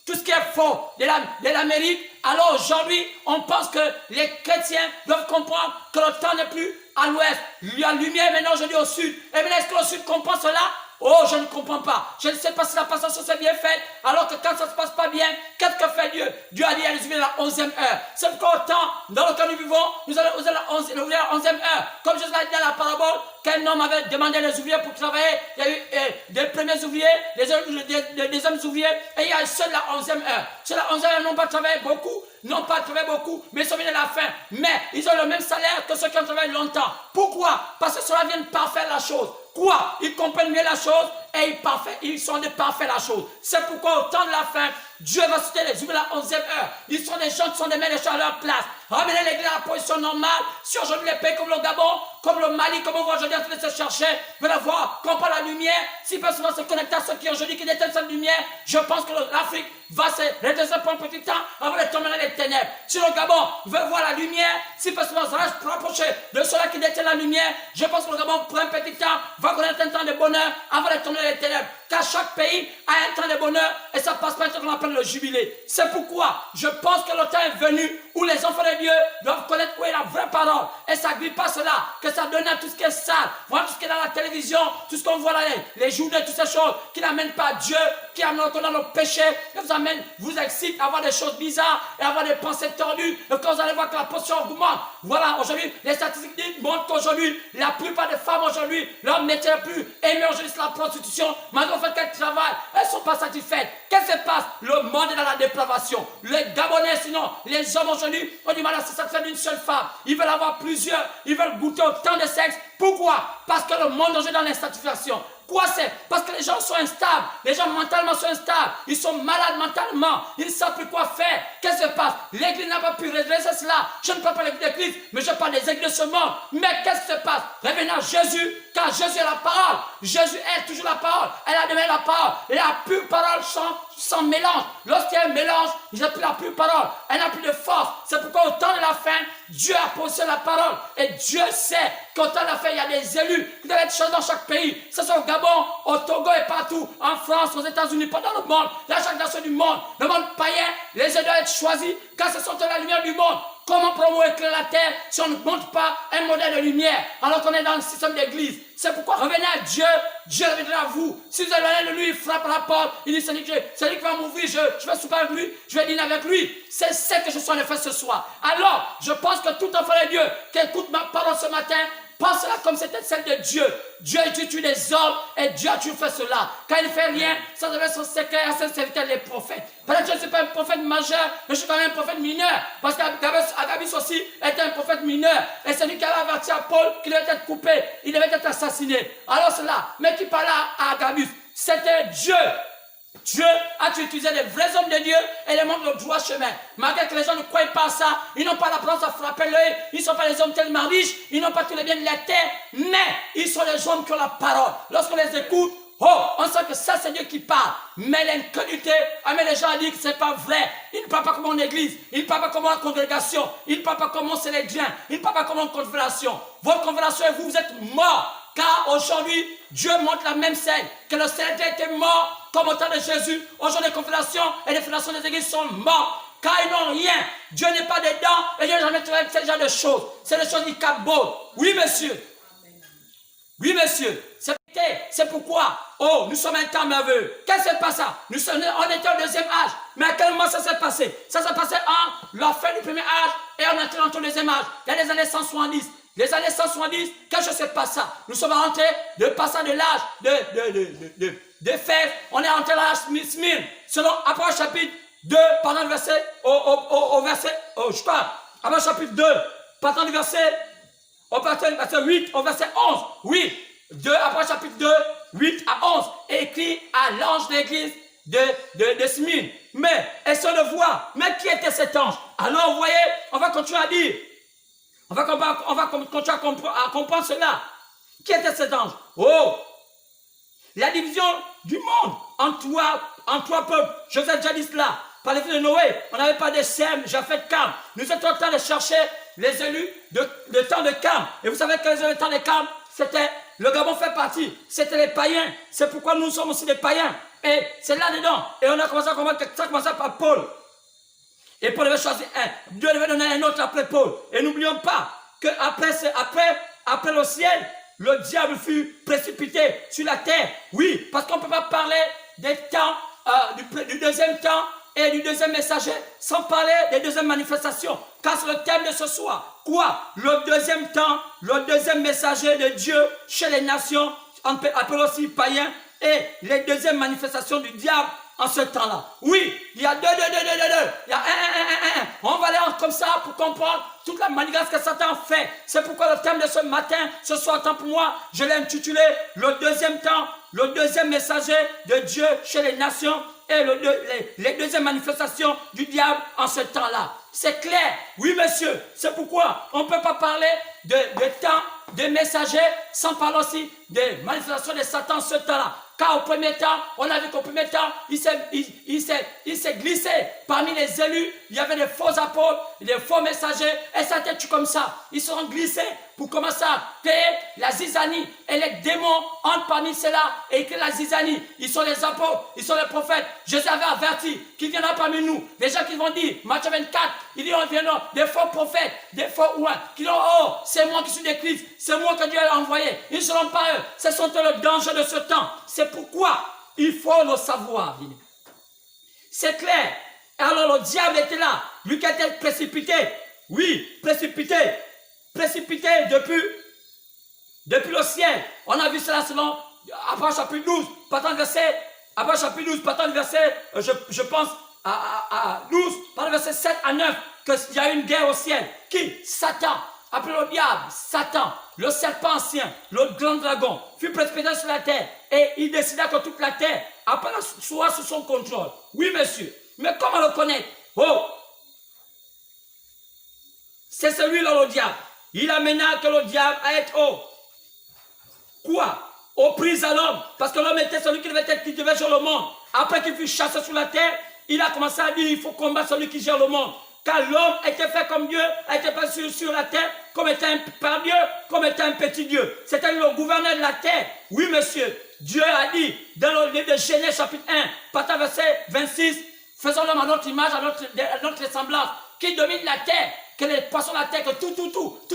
tout ce qui est faux de l'Amérique. Alors aujourd'hui, on pense que les chrétiens doivent comprendre que le temps n'est plus à l'Ouest. Il y a lumière maintenant aujourd'hui au Sud. Et maintenant, est-ce que le Sud comprend cela? Oh, je ne comprends pas. Je ne sais pas si la passation s'est bien faite, alors que quand ça ne se passe pas bien, qu'est-ce que fait Dieu? Dieu a dit à les ouvrir la 11e heure. C'est pourquoi autant, dans lequel nous vivons, nous allons ouvrir la 11e heure. Comme Jésus l'a dit dans la parabole, qu'un homme avait demandé les ouvriers pour travailler. Il y a eu des premiers ouvriers, des hommes ouvriers, et il y a seul la 11e heure. Sur la 11e heure, n'ont pas travaillé beaucoup, mais ils sont venus à la fin. Mais ils ont le même salaire que ceux qui ont travaillé longtemps. Pourquoi? Parce que cela vient parfaire la chose. Quoi? Ils comprennent mieux la chose et ils sont des parfaits la chose. C'est pourquoi au temps de la fin, Dieu va citer les ouvriers à la 11e heure. Ils sont des gens qui sont des mains à leur place. Ramenez l'église à la position normale. Si aujourd'hui les pays comme le Gabon, comme le Mali, comme on voit aujourd'hui en train de se chercher, veulent voir qu'on parle la lumière. Si personne va se connecter à ceux qui aujourd'hui qui détiennent cette lumière, je pense que l'Afrique va se redresser pour un petit temps avant de tomber dans les ténèbres. Si le Gabon veut voir la lumière, si personne va se rapprocher de ceux-là qui détiennent la lumière, je pense que le Gabon pour un petit temps va connaître un temps de bonheur avant de tomber dans les ténèbres. Car chaque pays a un temps de bonheur et ça passe par un temps qu'on appelle le jubilé. C'est pourquoi je pense que le temps est venu où les enfants de Dieu doivent connaître où est la vraie parole. Et ça ne grille pas cela, que ça donne à tout ce qui est sale, voir tout ce qui est dans la télévision, tout ce qu'on voit dans les journaux, toutes ces choses qui n'amènent pas à Dieu, qui amènent dans nos péchés, qui vous excitent à avoir des choses bizarres et à avoir des pensées tordues. Et quand vous allez voir que la posture augmente, voilà, aujourd'hui, les statistiques montrent qu'aujourd'hui, la plupart des femmes aujourd'hui, leur métier n'est plus aimé aujourd'hui c'est la prostitution, malgré le fait qu'elles travaillent, elles ne sont pas satisfaites. Qu'est-ce qui se passe? Le monde est dans la dépravation. Les Gabonais, sinon, les hommes aujourd'hui ont du mal à se satisfaire d'une seule femme. Ils veulent avoir plusieurs, ils veulent goûter autant de sexe. Pourquoi? Parce que le monde aujourd'hui est dans l'insatisfaction. Quoi c'est? Parce que les gens sont instables. Les gens mentalement sont instables. Ils sont malades mentalement. Ils ne savent plus quoi faire. Qu'est-ce qui se passe? L'église n'a pas pu redresser cela. Je ne parle pas de l'église, mais je parle des églises de ce monde. Mais qu'est-ce qui se passe? Revenons à Jésus, car Jésus est la parole. Jésus est toujours la parole. Elle a donné la parole. La pure parole sans mélange. Lorsqu'il y a un mélange, il n'y a plus la pure parole. Elle n'a plus de force. C'est pourquoi au temps de la fin, Dieu a posé la parole. Et Dieu sait qu'au temps de la fin, il y a des élus qui doivent être choisis dans chaque pays. Ce sont au Gabon, au Togo et partout. En France, aux États-Unis, pas dans le monde. Dans chaque nation du monde. Le monde païen, les élus doivent être choisis car ce sont la lumière du monde. Comment promouvoir la terre si on ne montre pas un modèle de lumière alors qu'on est dans le système d'église? C'est pourquoi revenez à Dieu, Dieu reviendra à vous. Si vous allez de lui, il frappe à la porte, il dit c'est lui qui va m'ouvrir, je vais souper avec lui, je vais dîner avec lui. C'est ce que je suis en train de faire ce soir. Alors, je pense que tout enfant de Dieu qui écoute ma parole ce matin, pense-la comme c'était celle de Dieu. Dieu a tué des hommes et Dieu a toujours fait cela. Quand il ne fait rien, ça devait être son secret à ses serviteurs les prophètes. Peut-être que je ne suis pas un prophète majeur, mais je suis quand même un prophète mineur. Parce qu'Agabus aussi était un prophète mineur. Et c'est lui qui avait averti à Paul qu'il devait être coupé, il devait être assassiné. Alors cela, mais qui parlait à Agabus? C'était Dieu. Dieu a utilisé les vrais hommes de Dieu et les membres de droit chemin. Malgré que les gens ne croient pas à ça, ils n'ont pas l'apparence à frapper l'œil, ils ne sont pas les hommes tellement riches, ils n'ont pas tous les biens de la terre, mais ils sont les hommes qui ont la parole. Lorsqu'on les écoute, on sent que ça c'est Dieu qui parle. Mais l'incrédulité amène les gens à dire que ce n'est pas vrai. Ils ne parlent pas comme en église, ils ne parlent pas comme en congrégation, ils ne parlent pas comme en célébrien, ils ne parlent pas comme en confédération. Votre confédération et vous êtes morts. Car aujourd'hui, Dieu montre la même scène, que le Célèbre était mort comme au temps de Jésus. Aujourd'hui, les confédérations et les fédérations des églises sont mortes, car ils n'ont rien. Dieu n'est pas dedans et Dieu n'a jamais fait ce genre de choses. C'est des choses qui cabotent. Oui, monsieur. Oui, monsieur. C'est pourquoi, nous sommes un temps merveilleux. Qu'est-ce qui s'est passé? On était au deuxième âge. Mais à quel moment ça s'est passé? Ça s'est passé en la fin du premier âge et on était dans le deuxième âge. Il y a les années 170. Les années 170, quelque chose se passe. Nous sommes rentrés de passant de l'âge de fer. On est rentré dans l'âge Smyrne. Selon Apôtre chapitre 2, pendant le verset, au verset, je crois, Apôtre chapitre 2, partant du verset, au verset 8, au verset 11. Oui, 2, Apôtre chapitre 2, 8 à 11, écrit à l'ange de l'église de Smyrne. Mais, est-ce qu'on le voit? Mais qui était cet ange? Alors, vous voyez, on va continuer à dire. On va continuer à comprendre cela. Qui était cet ange? La division du monde en trois peuples. Je vous ai déjà dit cela. Par les fils de Noé, on n'avait pas de Sem, Japheth, Cam. Nous étions en train de chercher les élus de temps de Cam. Et vous savez que les élus de temps de Cam, c'était, le Gabon fait partie, c'était les païens. C'est pourquoi nous sommes aussi des païens. Et c'est là-dedans. Et on a commencé à comprendre que ça a commencé par Paul. Et Paul devait choisir un. Dieu devait donner un autre après Paul. Et n'oublions pas qu'après le ciel, le diable fut précipité sur la terre. Oui, parce qu'on ne peut pas parler des temps, du deuxième temps et du deuxième messager sans parler des deuxièmes manifestations. Car c'est le thème de ce soir. Quoi? Le deuxième temps, le deuxième messager de Dieu chez les nations, appelé aussi païens, et les deuxièmes manifestations du diable en ce temps-là. Oui, il y a deux. Il y a un. On va aller comme ça pour comprendre toute la manigance que Satan fait. C'est pourquoi le thème de ce matin, ce soir, tant pour moi, je l'ai intitulé le deuxième temps, le deuxième messager de Dieu chez les nations et les deuxièmes manifestations du diable en ce temps-là. C'est clair. Oui, monsieur. C'est pourquoi on ne peut pas parler de temps, de messagers, sans parler aussi des manifestations de Satan en ce temps-là. Car au premier temps, on a vu qu'au premier temps, il s'est glissé parmi les élus. Il y avait des faux apôtres, des faux messagers, et ça était comme ça. Ils seront glissés pour commencer à créer la zizanie. Et les démons entrent parmi ceux-là et créent la zizanie. Ils sont les apôtres, ils sont les prophètes. Jésus avait averti qu'il viendra parmi nous. Les gens qui vont dire, Matthieu 24, il dit, on viendra des faux prophètes, des faux ouins, qui diront, oh, c'est moi qui suis des Christ, c'est moi que Dieu a envoyé. Ils ne seront pas eux. Ce sont eux le danger de ce temps. C'est pourquoi il faut le savoir. C'est clair. Alors le diable était là. Lui qui était précipité. Oui, précipité depuis le ciel. On a vu cela selon Abraham chapitre 12, partant du verset, je pense à 12, par le verset 7 à 9, qu'il y a une guerre au ciel. Qui? Satan, appelé le diable, Satan, le serpent ancien, le grand dragon, fut précipité sur la terre et il décida que toute la terre soit sous son contrôle. Oui, monsieur. Mais comment le connaître? Oh! C'est celui-là, le diable. Il amena que le diable à être quoi? Aux prises à l'homme. Parce que l'homme était celui qui devait gérer le monde. Après qu'il fut chassé sur la terre, il a commencé à dire il faut combattre celui qui gère le monde. Car l'homme était fait comme Dieu, a été fait sur la terre, comme étant par Dieu, comme étant un petit Dieu. C'était le gouverneur de la terre. Oui, monsieur. Dieu a dit dans le livre de Genèse chapitre 1, partant verset 26, faisons l'homme à notre image, à notre ressemblance, qui domine la terre, que les poissons de la terre, que tout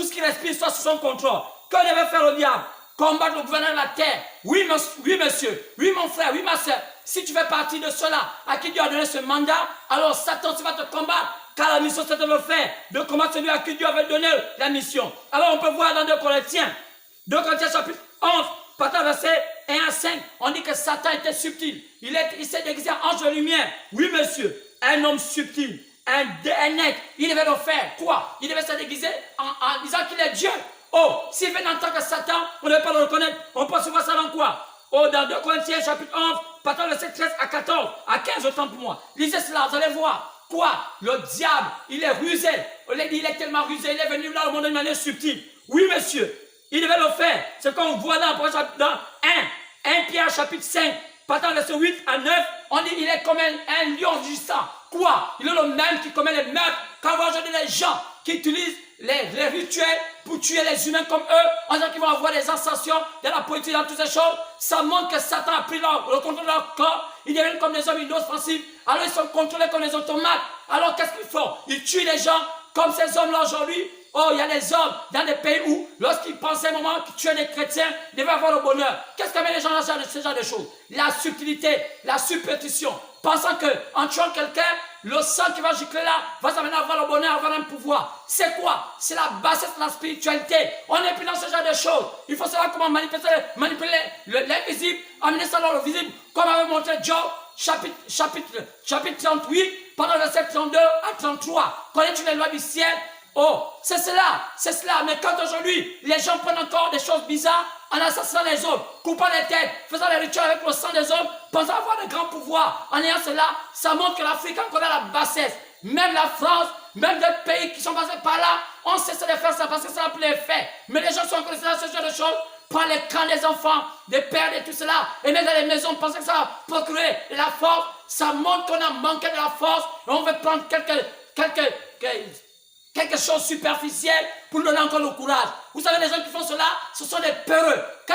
ce qui respire soit sous son contrôle. Que devait faire le diable? Combattre le gouverneur de la terre. Oui, monsieur. Oui, mon frère. Oui, ma soeur. Si tu fais partie de ceux-là à qui Dieu a donné ce mandat, alors Satan, tu vas te combattre. Car la mission, c'est de le faire. De combattre celui à qui Dieu avait donné la mission. Alors, on peut voir dans 2 Corinthiens chapitre 11, partant verset 1 à 5, on dit que Satan était subtil. Il s'est déguisé en ange de lumière. Oui, monsieur. Un homme subtil. Un être. Il devait le faire. Quoi? Il devait se déguiser en disant qu'il est Dieu. Oh, s'il vient en tant que Satan, on ne devait pas le reconnaître. On peut se voir ça dans quoi? Oh, dans 2 Corinthiens chapitre 11, partant verset 13 à 14, à 15 autant pour moi. Lisez cela, vous allez voir. Quoi? Le diable, il est rusé. Il est tellement rusé, il est venu dans le monde d'une manière subtile. Oui, monsieur, il devait le faire. C'est comme on voit dans 1 Pierre chapitre 5, partant verset 8 à 9, on dit il est comme un lion rugissant. Quoi? Il est le même qui commet les meurtres. Quand on voit aujourd'hui les gens qui utilisent les rituels pour tuer les humains comme eux, en disant qu'ils vont avoir des ascensions, de la politique, dans toutes ces choses, ça montre que Satan a pris le contrôle de leur corps. Ils deviennent comme des hommes inoffensifs. Alors ils sont contrôlés comme les automates. Alors qu'est-ce qu'ils font? Ils tuent les gens comme ces hommes-là aujourd'hui. Oh, il y a des hommes dans des pays où, lorsqu'ils pensaient un moment qu'ils tuaient des chrétiens, ils devaient avoir le bonheur. Qu'est-ce qu'amène les gens à ce genre de choses? La subtilité, la superstition. Pensant qu'en tuant quelqu'un, le sang qui va gicler là va s'amener à avoir le bonheur, à avoir un pouvoir. C'est quoi? C'est la bassesse de la spiritualité. On n'est plus dans ce genre de choses. Il faut savoir comment manipuler l'invisible, amener ça dans le visible, comme avait montré Job, chapitre 38, pendant le verset 32 à 33. Connais-tu les lois du ciel? Oh, c'est cela. Mais quand aujourd'hui, les gens prennent encore des choses bizarres, en assassinant les hommes, coupant les têtes, faisant les rituels avec le sang des hommes, pensant avoir de grands pouvoirs. En ayant cela, ça montre que l'Afrique a encore la bassesse. Même la France, même d'autres pays qui sont passés par là, on cesse de faire ça parce que ça n'a plus d'effet. Mais les gens sont encore dans ce genre de choses, prendre les crânes des enfants, des pères et tout cela, et mettre dans les maisons, penser que ça va procurer la force. Ça montre qu'on a manqué de la force, et on veut prendre quelque chose de superficiel pour donner encore le courage. Vous savez, les gens qui font cela, ce sont des peureux. Quand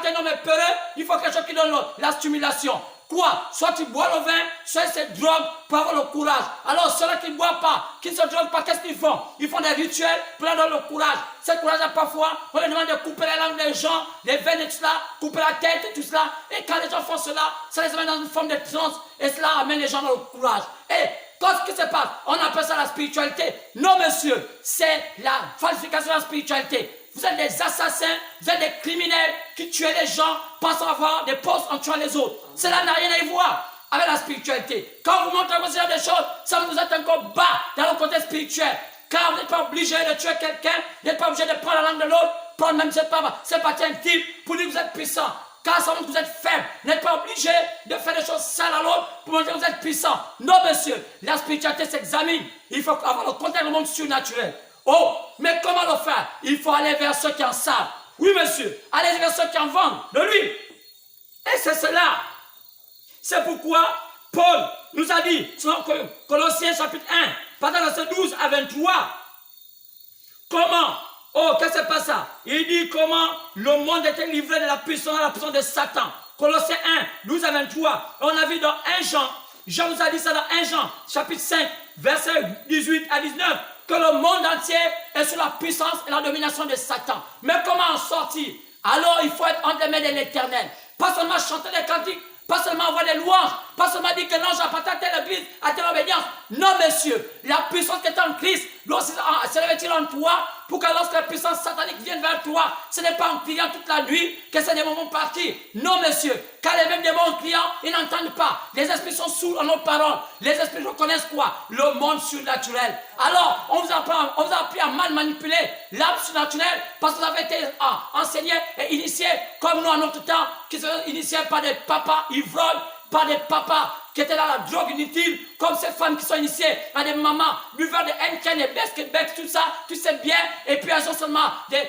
un homme est peureux, il faut quelque chose qui donne la stimulation. Quoi? Soit tu bois le vin, soit c'est drogue pour avoir le courage. Alors ceux-là qui ne boivent pas, qui ne se droguent pas, qu'est-ce qu'ils font? Ils font des rituels pour avoir le courage. Ce courage, parfois, on leur demande de couper la langue des gens, les veines et tout cela, couper la tête et tout cela. Et quand les gens font cela, ça les amène dans une forme de transe et cela amène les gens dans le courage. Et qu'est-ce qui se passe? On appelle ça la spiritualité. Non, monsieur, c'est la falsification de la spiritualité. Vous êtes des assassins, vous êtes des criminels qui tuent les gens, pensant avoir des postes en tuant les autres. Cela n'a rien à y voir avec la spiritualité. Quand vous montrez ce genre de choses, ça vous êtes encore bas dans le côté spirituel. Car vous n'êtes pas obligé de tuer quelqu'un, vous n'êtes pas obligé de prendre la langue de l'autre, prendre même c'est pas un type pour dire que vous êtes puissant. Car ça montre que vous êtes faible. Vous n'êtes pas obligé de faire des choses sales à l'autre pour montrer que vous êtes puissant. Non, monsieur, la spiritualité s'examine. Il faut avoir le contact du monde surnaturel. Oh, mais comment le faire? Il faut aller vers ceux qui en savent. Oui, monsieur, allez vers ceux qui en vendent de lui. Et c'est cela. C'est pourquoi Paul nous a dit, selon Colossiens chapitre 1, partant de verset 12 à 23, comment, oh, qu'est-ce que c'est pas ça? Il dit comment le monde était livré de la puissance de Satan. Colossiens 1, 12 à 23. On a vu dans 1 Jean nous a dit ça dans 1 Jean, chapitre 5, verset 18 à 19, que le monde entier est sous la puissance et la domination de Satan. Mais comment en sortir? Alors il faut être entre les mains de l'Éternel. Pas seulement chanter des cantiques, pas seulement avoir des louanges, pas seulement dire que l'ange appartient à telle église, à telle obédience. Non, monsieur, la puissance qui est en Christ, se révèle-t-il en toi pour que lorsque la puissance satanique vienne vers toi, ce n'est pas en criant toute la nuit que ces démons vont partir. Non, monsieur, car les mêmes démons en criant, ils n'entendent pas. Les esprits sont sourds à nos paroles. Les esprits reconnaissent quoi? Le monde surnaturel. Alors, on vous a appris à mal manipuler l'âme surnaturelle parce que vous avez été enseigné et initié comme nous en notre temps, qui sont initiés par des papas ivrognes, par des papas qui étaient dans la drogue inutile, comme ces femmes qui sont initiées à des mamans, buveurs de Henken et Beck, tout ça, tu sais bien, et puis elles ont seulement des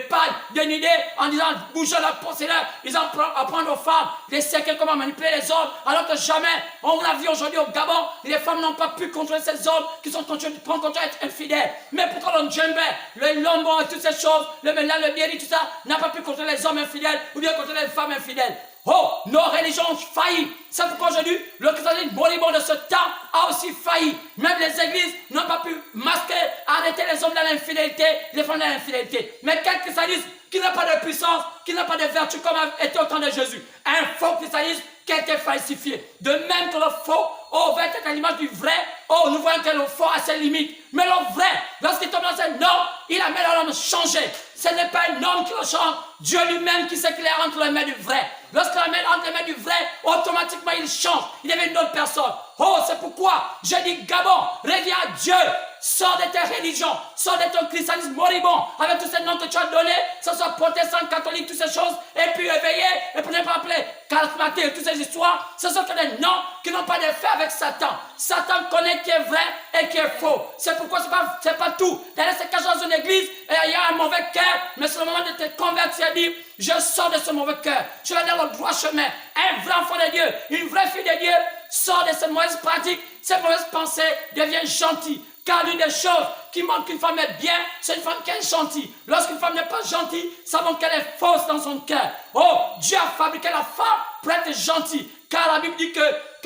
pailles, des idées, en disant, bougez la porcelaine, ils apprennent aux femmes, les séquelles, comment manipuler les hommes, alors que jamais, on l'a vu aujourd'hui au Gabon, les femmes n'ont pas pu contrôler ces hommes qui sont continués à être infidèles. Mais pourquoi le djembé, le lombon et toutes ces choses, le mélange, le biéri, tout ça, n'a pas pu contrôler les hommes infidèles ou bien contrôler les femmes infidèles? Oh, nos religions ont failli. C'est pourquoi aujourd'hui, le christianisme moribond de ce temps a aussi failli. Même les églises n'ont pas pu masquer, arrêter les hommes dans l'infidélité, les femmes dans l'infidélité. Mais quel christianisme qui n'a pas de puissance, qui n'a pas de vertu comme était au temps de Jésus? Un faux christianisme qui a été falsifié. De même que le faux, oh, va être à l'image du vrai, oh, nous voyons que le faux a ses limites. Mais le vrai, lorsqu'il tombe dans un homme, il amène l'homme changé. Ce n'est pas un homme qui le change, Dieu lui-même qui s'éclaire entre les mains du vrai. Lorsqu'il amène entre les mains du vrai, automatiquement il change, il devient une autre personne. Oh, c'est pourquoi je dis Gabon, reviens à Dieu. Sors de tes religions, sors de ton christianisme moribond, avec tous ces noms que tu as donnés, que ce soit protestant, catholique, toutes ces choses, et puis éveillé, et puis ne pas appeler charismatique, toutes ces histoires, ce sont que des noms qui n'ont pas d'effet avec Satan. Satan connaît qui est vrai et qui est faux. C'est pourquoi c'est pas tout. D'aller se cacher dans une église, et il y a un mauvais cœur, mais c'est le moment de te convertir et dire, je sors de ce mauvais cœur, je vais dans le droit chemin. Un vrai enfant de Dieu, une vraie fille de Dieu, sort de cette mauvaise pratique, cette mauvaise pensée, devient gentil. Car l'une des choses qui montre qu'une femme est bien, c'est une femme qui est gentille. Lorsqu'une femme n'est pas gentille, ça montre qu'elle est fausse dans son cœur. Oh, Dieu a fabriqué la femme pour être gentille. Car la Bible dit que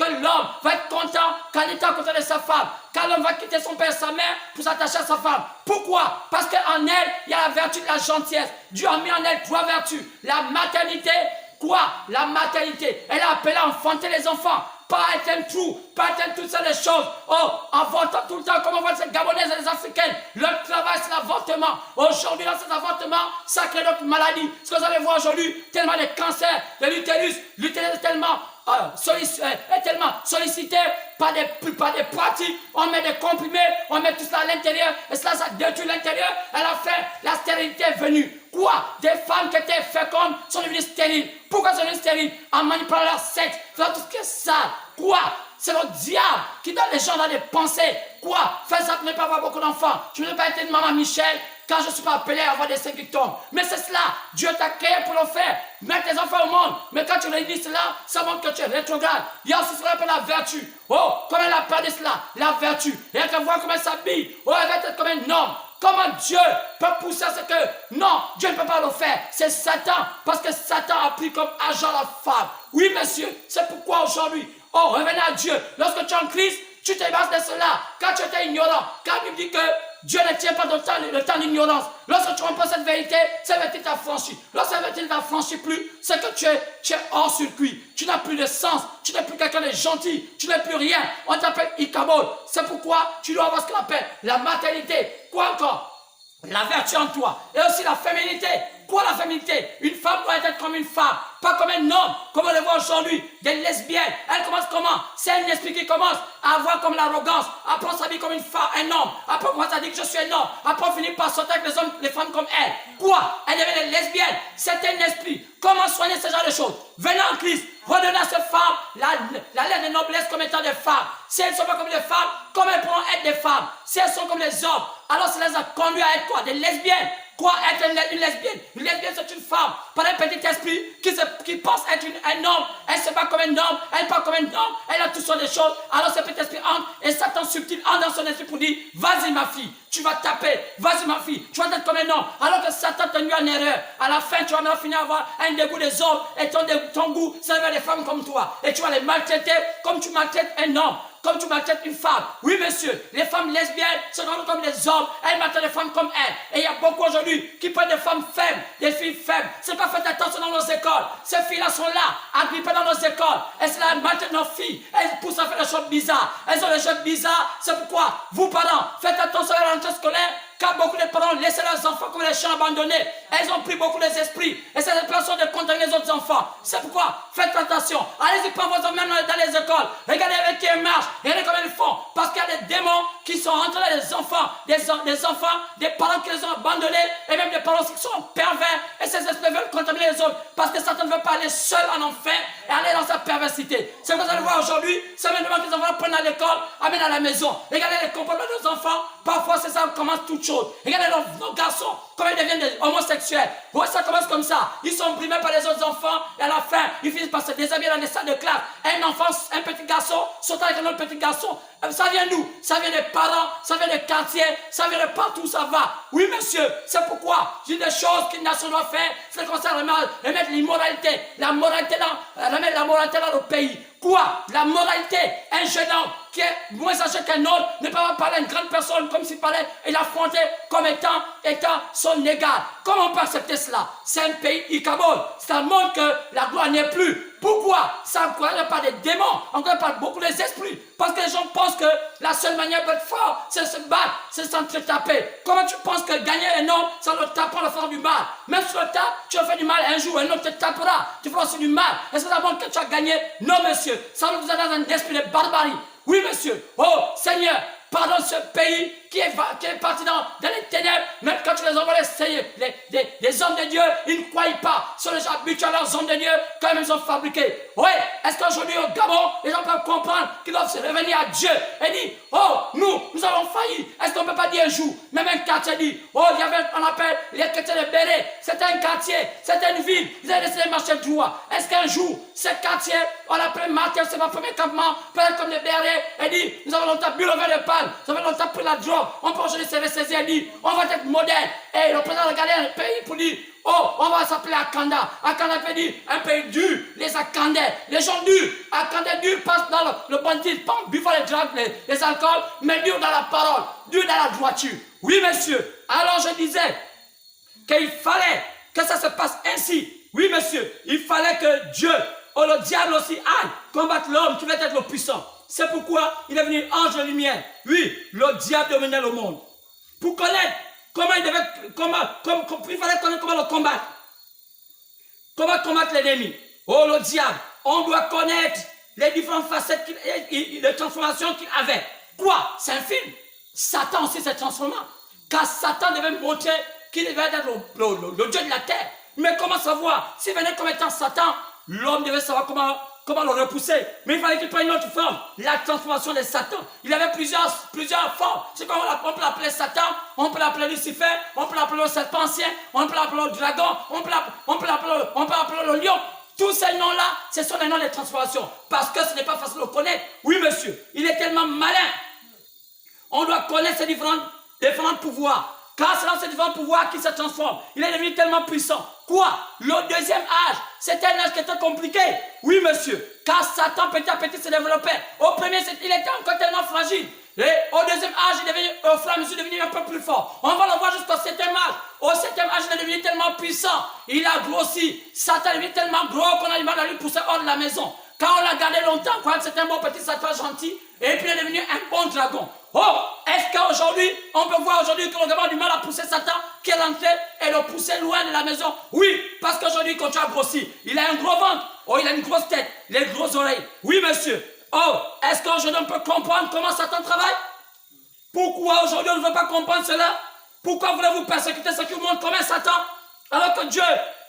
l'homme va être content quand il est à côté de sa femme. Car l'homme va quitter son père et sa mère pour s'attacher à sa femme. Pourquoi? Parce qu'en elle, il y a la vertu de la gentillesse. Dieu a mis en elle trois vertus. La maternité, quoi? La maternité. Elle a appelé à enfanter les enfants. Pas être un trou, pas être toutes ces choses. Oh, avortant tout le temps, comme on voit ces Gabonaises et les Africaines. Leur travail, c'est l'avortement. Aujourd'hui, dans ces avortements, ça crée d'autres maladies. Ce que vous allez voir aujourd'hui, tellement de cancers de l'utérus. L'utérus est tellement sollicité par des pratiques. On met des comprimés, on met tout cela à l'intérieur. Et cela, ça détruit l'intérieur. À la fin, la stérilité est venue. Quoi? Des femmes qui étaient fécondes sont devenues stériles. Pourquoi sont devenues stériles? En manipulant leur sexe, faisant tout ce qui est sale. Quoi? C'est le diable qui donne les gens dans des pensées. Quoi? Fais ça pour ne pas avoir beaucoup d'enfants. Je ne veux pas être une maman Michel quand je ne suis pas appelé à avoir des seins qui tombent. Mais c'est cela. Dieu t'a créé pour le faire. Mettre tes enfants au monde. Mais quand tu réunis cela, ça montre que tu es rétrograde. Il y a aussi ce qu'on appelle la vertu. Oh, comment elle a perdu cela? La vertu. Et elle te voit comment elle s'habille. Oh, elle va être comme un homme. Comment Dieu peut pousser à ce que, non, Dieu ne peut pas le faire. C'est Satan, parce que Satan a pris comme agent la femme. Oui, monsieur, c'est pourquoi aujourd'hui, oh, revenez à Dieu. Lorsque tu es en Christ, tu te bases de cela. Quand tu étais ignorant, quand il dit que Dieu ne tient pas le temps d'ignorance. Lorsque tu comprends cette vérité t'a franchi. Lorsque cette vérité t'a franchi plus, c'est que tu es hors circuit. Tu n'as plus de sens. Tu n'es plus quelqu'un de gentil. Tu n'es plus rien. On t'appelle Ikabod. C'est pourquoi tu dois avoir ce qu'on appelle la maternité. Quoi encore? La vertu en toi. Et aussi la féminité. Quoi la féminité? Une femme doit être comme une femme, pas comme un homme, comme on le voit aujourd'hui. Des lesbiennes, elles commencent comment? C'est un esprit qui commence à avoir comme l'arrogance. Après on s'habille comme une femme, un homme. Après on commence à dire que je suis un homme. Après on finit par sortir avec les hommes, les femmes comme elle. Quoi? Elle devient des lesbiennes. C'est un esprit. Comment soigner ce genre de choses? Venez en Christ, redonnez à ces femmes la lettre de noblesse comme étant des femmes. Si elles ne sont pas comme des femmes, comment elles pourront être des femmes? Si elles sont comme les hommes, alors cela les a conduits à être quoi? Des lesbiennes. Quoi être une lesbienne? Une lesbienne, c'est une femme par un petit esprit qui pense être un homme. Elle se bat comme un homme, elle parle comme un homme, elle a toutes sortes de choses. Alors ce petit esprit entre et Satan subtil entre dans son esprit pour dire, vas-y ma fille, tu vas taper, vas-y ma fille, tu vas être comme un homme. Alors que Satan t'a mis en erreur. À la fin, tu vas maintenant finir à avoir un dégoût des hommes et ton goût, c'est vers des femmes comme toi. Et tu vas les maltraiter comme tu maltraites un homme. Comme tu maltraites une femme. Oui, monsieur, les femmes lesbiennes se rendent comme des hommes. Elles maltraitent des femmes comme elles. Et il y a beaucoup aujourd'hui qui prennent des femmes faibles, des filles faibles. C'est pas fait attention dans nos écoles. Ces filles-là sont là, agrippées dans nos écoles. Elles sont là, maltraitent nos filles. Elles poussent à faire des choses bizarres. Elles ont des choses bizarres. C'est pourquoi, vous parents, faites attention à la rentrée scolaire. Car beaucoup de parents laissent leurs enfants comme les chiens abandonnés. Elles ont pris beaucoup les esprits. Et ces personnes de contaminer les autres enfants. C'est pourquoi, faites attention. Allez-y, prends vos enfants même dans les écoles. Regardez avec qui elles marchent. Regardez comment elles font. Parce qu'il y a des démons qui sont entrés dans les enfants. Des enfants, des parents qui les ont abandonnés. Et même des parents qui sont pervers. Et ces esprits veulent contaminer les autres. Parce que Satan ne veut pas aller seul en enfer et aller dans sa perversité. C'est ce que vous allez voir aujourd'hui. C'est maintenant que les enfants prennent à l'école, amènent à la maison. Regardez les comportements de nos enfants. Parfois, c'est ça, on commence toute chose. Regardez nos garçons, comment ils deviennent des homosexuels. Ouais, ça commence comme ça. Ils sont brimés par les autres enfants. Et à la fin, ils finissent par se déshabiller dans les salles de classe. Un enfant, un petit garçon, sautant avec un autre petit garçon. Ça vient d'où? Ça vient des parents, ça vient des quartiers, ça vient de partout où ça va. Oui, monsieur, c'est pourquoi j'ai des choses qu'une nation doit faire. C'est comme ça, remettre l'immoralité, remettre la moralité dans le pays. Quoi? La moralité, un jeune homme qui est moins âgé qu'un autre ne peut pas parler à une grande personne comme s'il parlait et l'affronter comme étant son égal. Comment on peut accepter cela? C'est un pays Ikabod. Ça montre que la gloire n'est plus. Pourquoi? Ça encourage pas des démons, encourage pas beaucoup les esprits. Parce que les gens pensent que la seule manière d'être fort, c'est de se battre, c'est de s'entre-taper. Comment tu penses que gagner un homme, c'est en le tapant, le faire du mal? Même si le tape, tu vas faire du mal un jour, un autre te tapera, tu feras aussi du mal. Est-ce que ça montre que tu as gagné? Non, monsieur. Ça nous a dans un esprit de barbarie. Oui, monsieur. Oh, Seigneur, pardonne ce pays qui est parti dans les ténèbres. Même quand tu les envoies les hommes de Dieu, ils ne croient pas. Sur les gens habitués à leurs hommes de Dieu, quand même ils ont fabriqué. Oui, est-ce qu'aujourd'hui au Gabon, les gens peuvent comprendre qu'ils doivent se revenir à Dieu et dire, oh, nous avons failli. Est-ce qu'on ne peut pas dire un jour, même un quartier dit, oh, il y avait, on appelle les chrétiens de Béret, c'était un quartier, c'était une ville, ils avaient décidé de marcher droit. Est-ce qu'un jour, ce quartier, on l'appelle Martin, c'est mon premier campement, peut-être comme les Béret, et dit, nous avons longtemps bu le vin de palme, nous avons longtemps pris la drogue. On peut aujourd'hui se ressaisir et dire, on va être moderne. Et le président regardait un pays pour dire, oh, on va s'appeler Akanda. Akanda veut dire un pays dur, les Akandais, les gens durs. Akandais durs passent dans le banditisme, pas en buvant les alcools, mais durs dans la parole, durs dans la droiture. Oui, monsieur. Alors je disais qu'il fallait que ça se passe ainsi. Oui, monsieur. Il fallait que Dieu, ou le diable aussi, aille combattre l'homme qui veut être le puissant. C'est pourquoi il est venu ange de lumière. Oui, le diable dominait le monde. Pour connaître comment il devait, il fallait connaître comment le combattre. Comment combattre l'ennemi. Oh, le diable. On doit connaître les différentes facettes, les transformations qu'il avait. Quoi? C'est un film. Satan aussi s'est transformé. Car Satan devait montrer qu'il devait être le Dieu de la terre. Mais comment savoir? S'il venait comme étant Satan, l'homme devait savoir comment le repousser. Mais il fallait qu'il prenne une autre forme. La transformation de Satan. Il avait plusieurs formes. C'est comme on peut l'appeler Satan, on peut l'appeler Lucifer, on peut l'appeler le serpent ancien, on peut l'appeler le dragon, on peut l'appeler le lion. Tous ces noms-là, ce sont les noms des transformations. Parce que ce n'est pas facile de le connaître. Oui, monsieur, il est tellement malin. On doit connaître ces différents pouvoirs. Car c'est dans ce différent pouvoir qu'il se transforme. Il est devenu tellement puissant. Quoi? Le deuxième âge, c'était un âge qui était compliqué. Oui, monsieur. Car Satan petit à petit se développait. Au premier, il était encore tellement fragile. Et au deuxième âge, il est devenu, au fur et à mesure, devenu un peu plus fort. On va le voir jusqu'au septième âge. Au septième âge, il est devenu tellement puissant. Il a grossi. Satan est devenu tellement gros qu'on a du mal à lui pousser hors de la maison. Quand on l'a gardé longtemps, quand c'était un bon petit Satan gentil, et puis il est devenu un bon dragon. Oh, est-ce qu'aujourd'hui, on peut voir aujourd'hui que l'on a du mal à pousser Satan, qui est rentré et le pousser loin de la maison? Oui, parce qu'aujourd'hui, quand tu as grossi, il a un gros ventre, oh, il a une grosse tête, il a une grosse oreille. Oui, monsieur. Oh, est-ce qu'aujourd'hui, on peut comprendre comment Satan travaille? Pourquoi aujourd'hui, on ne veut pas comprendre cela? Pourquoi voulez-vous persécuter ceux qui vous montrent comment Satan, alors que Dieu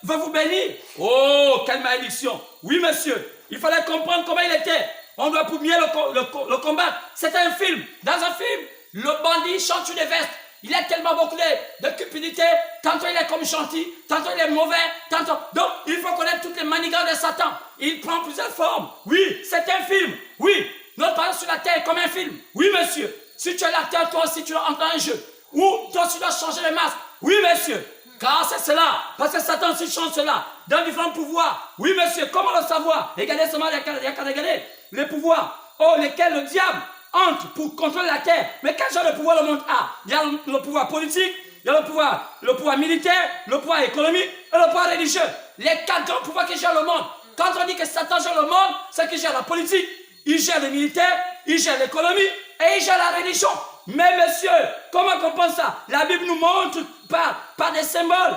veut vous bénir? Oh, quelle malédiction. Oui, monsieur. Il fallait comprendre comment il était. On doit pour mieux le combattre. C'était un film. Dans un film, le bandit chante sur des vestes. Il a tellement beaucoup de cupidité. Tantôt il est comme gentil, tantôt il est mauvais, tantôt... Donc, il faut connaître toutes les manigances de Satan. Il prend plusieurs formes. Oui, c'est un film. Oui, notre parole sur la terre est comme un film. Oui, monsieur. Si tu es l'acteur, toi aussi tu dois entrer dans un jeu. Ou toi aussi tu dois changer le masque. Oui, monsieur. Car c'est cela, parce que Satan aussi change cela, dans différents pouvoirs. Oui, monsieur, comment le savoir? Regardez seulement, il y a qu'à regarder les pouvoirs, lesquels le diable entre pour contrôler la terre. Mais quel genre de pouvoir le monde a? Il y a le pouvoir politique, il y a le pouvoir militaire, le pouvoir économique et le pouvoir religieux. Les 4 grands pouvoirs qui gèrent le monde. Quand on dit que Satan gère le monde, c'est qu'il gère la politique, il gère les militaires, il gère l'économie et il gère la religion. Mais monsieur, comment on comprend ça? La Bible nous montre par des symboles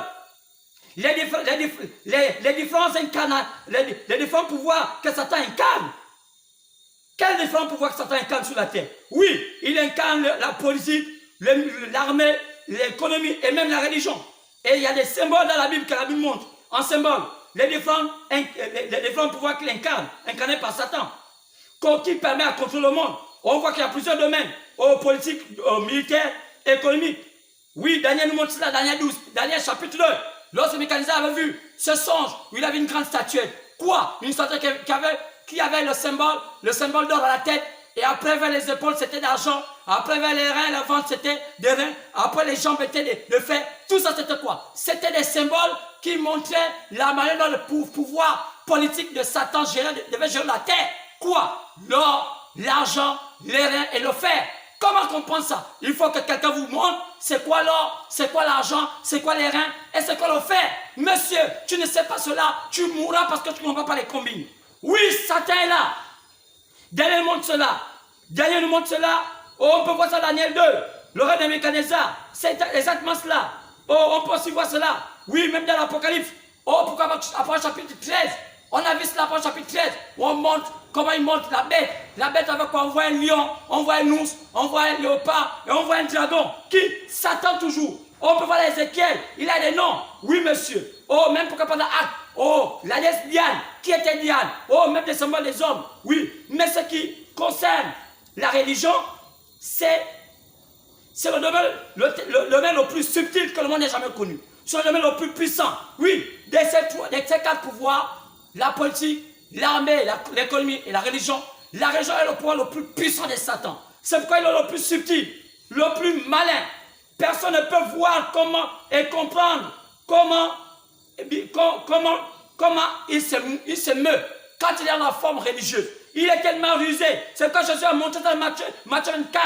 les différents pouvoirs que Satan incarne. Quels différents pouvoirs que Satan incarne sur la terre? Oui, il incarne la politique, l'armée, l'économie et même la religion. Et il y a des symboles dans la Bible que la Bible montre. En symbole, les différents pouvoirs qu'il incarne, incarnés par Satan, qui permet à contrôler le monde. On voit qu'il y a plusieurs domaines, politique, militaire, économique. Oui, Daniel nous montre cela, Daniel 12, Daniel chapitre 2. Lorsque Nebuchadnezzar avait vu ce songe où il avait une grande statuette. Quoi? Une statuette qui avait le symbole d'or à la tête. Et après, vers les épaules, c'était d'argent. Après, vers les reins, le ventre, c'était des reins. Après, les jambes étaient de fer. Tout ça, c'était quoi? C'était des symboles qui montraient la manière dont le pouvoir politique de Satan devait gérer la terre. Quoi? L'or, l'argent, les reins et le fer. Comment comprendre ça? Il faut que quelqu'un vous montre c'est quoi l'or, c'est quoi l'argent, c'est quoi les reins et c'est quoi le fer. Monsieur, tu ne sais pas cela, tu mourras parce que tu ne comprends pas les combines. Oui, Satan est là. Daniel nous montre cela. Daniel nous montre cela. Oh, on peut voir ça dans Daniel 2. Le roi de Nebuchadnezzar, c'est exactement cela. Oh, on peut aussi voir cela. Oui, même dans l'Apocalypse. Oh, pourquoi après chapitre 13? On a vu cela après chapitre 13, où on montre comment il montre la bête. La bête avec quoi on voit un lion, on voit un ours, on voit un léopard et on voit un dragon. Qui? Satan toujours. On peut voir Ézéchiel, il a des noms. Oui, monsieur. Oh, même pourquoi pas dans Acte. Oh, la déesse Diane. Qui était Diane? Oh, même des symboles des hommes. Oui, mais ce qui concerne la religion, c'est le domaine le plus subtil que le monde n'ait jamais connu. C'est le domaine le plus puissant. Oui, de ces 4 pouvoirs, la politique, l'armée, l'économie et la religion est le pouvoir le plus puissant de Satan. C'est pourquoi il est le plus subtil, le plus malin. Personne ne peut voir comment et comprendre comment il se meut quand il est dans la forme religieuse. Il est tellement rusé. C'est quand Jésus a montré dans Matthieu 24,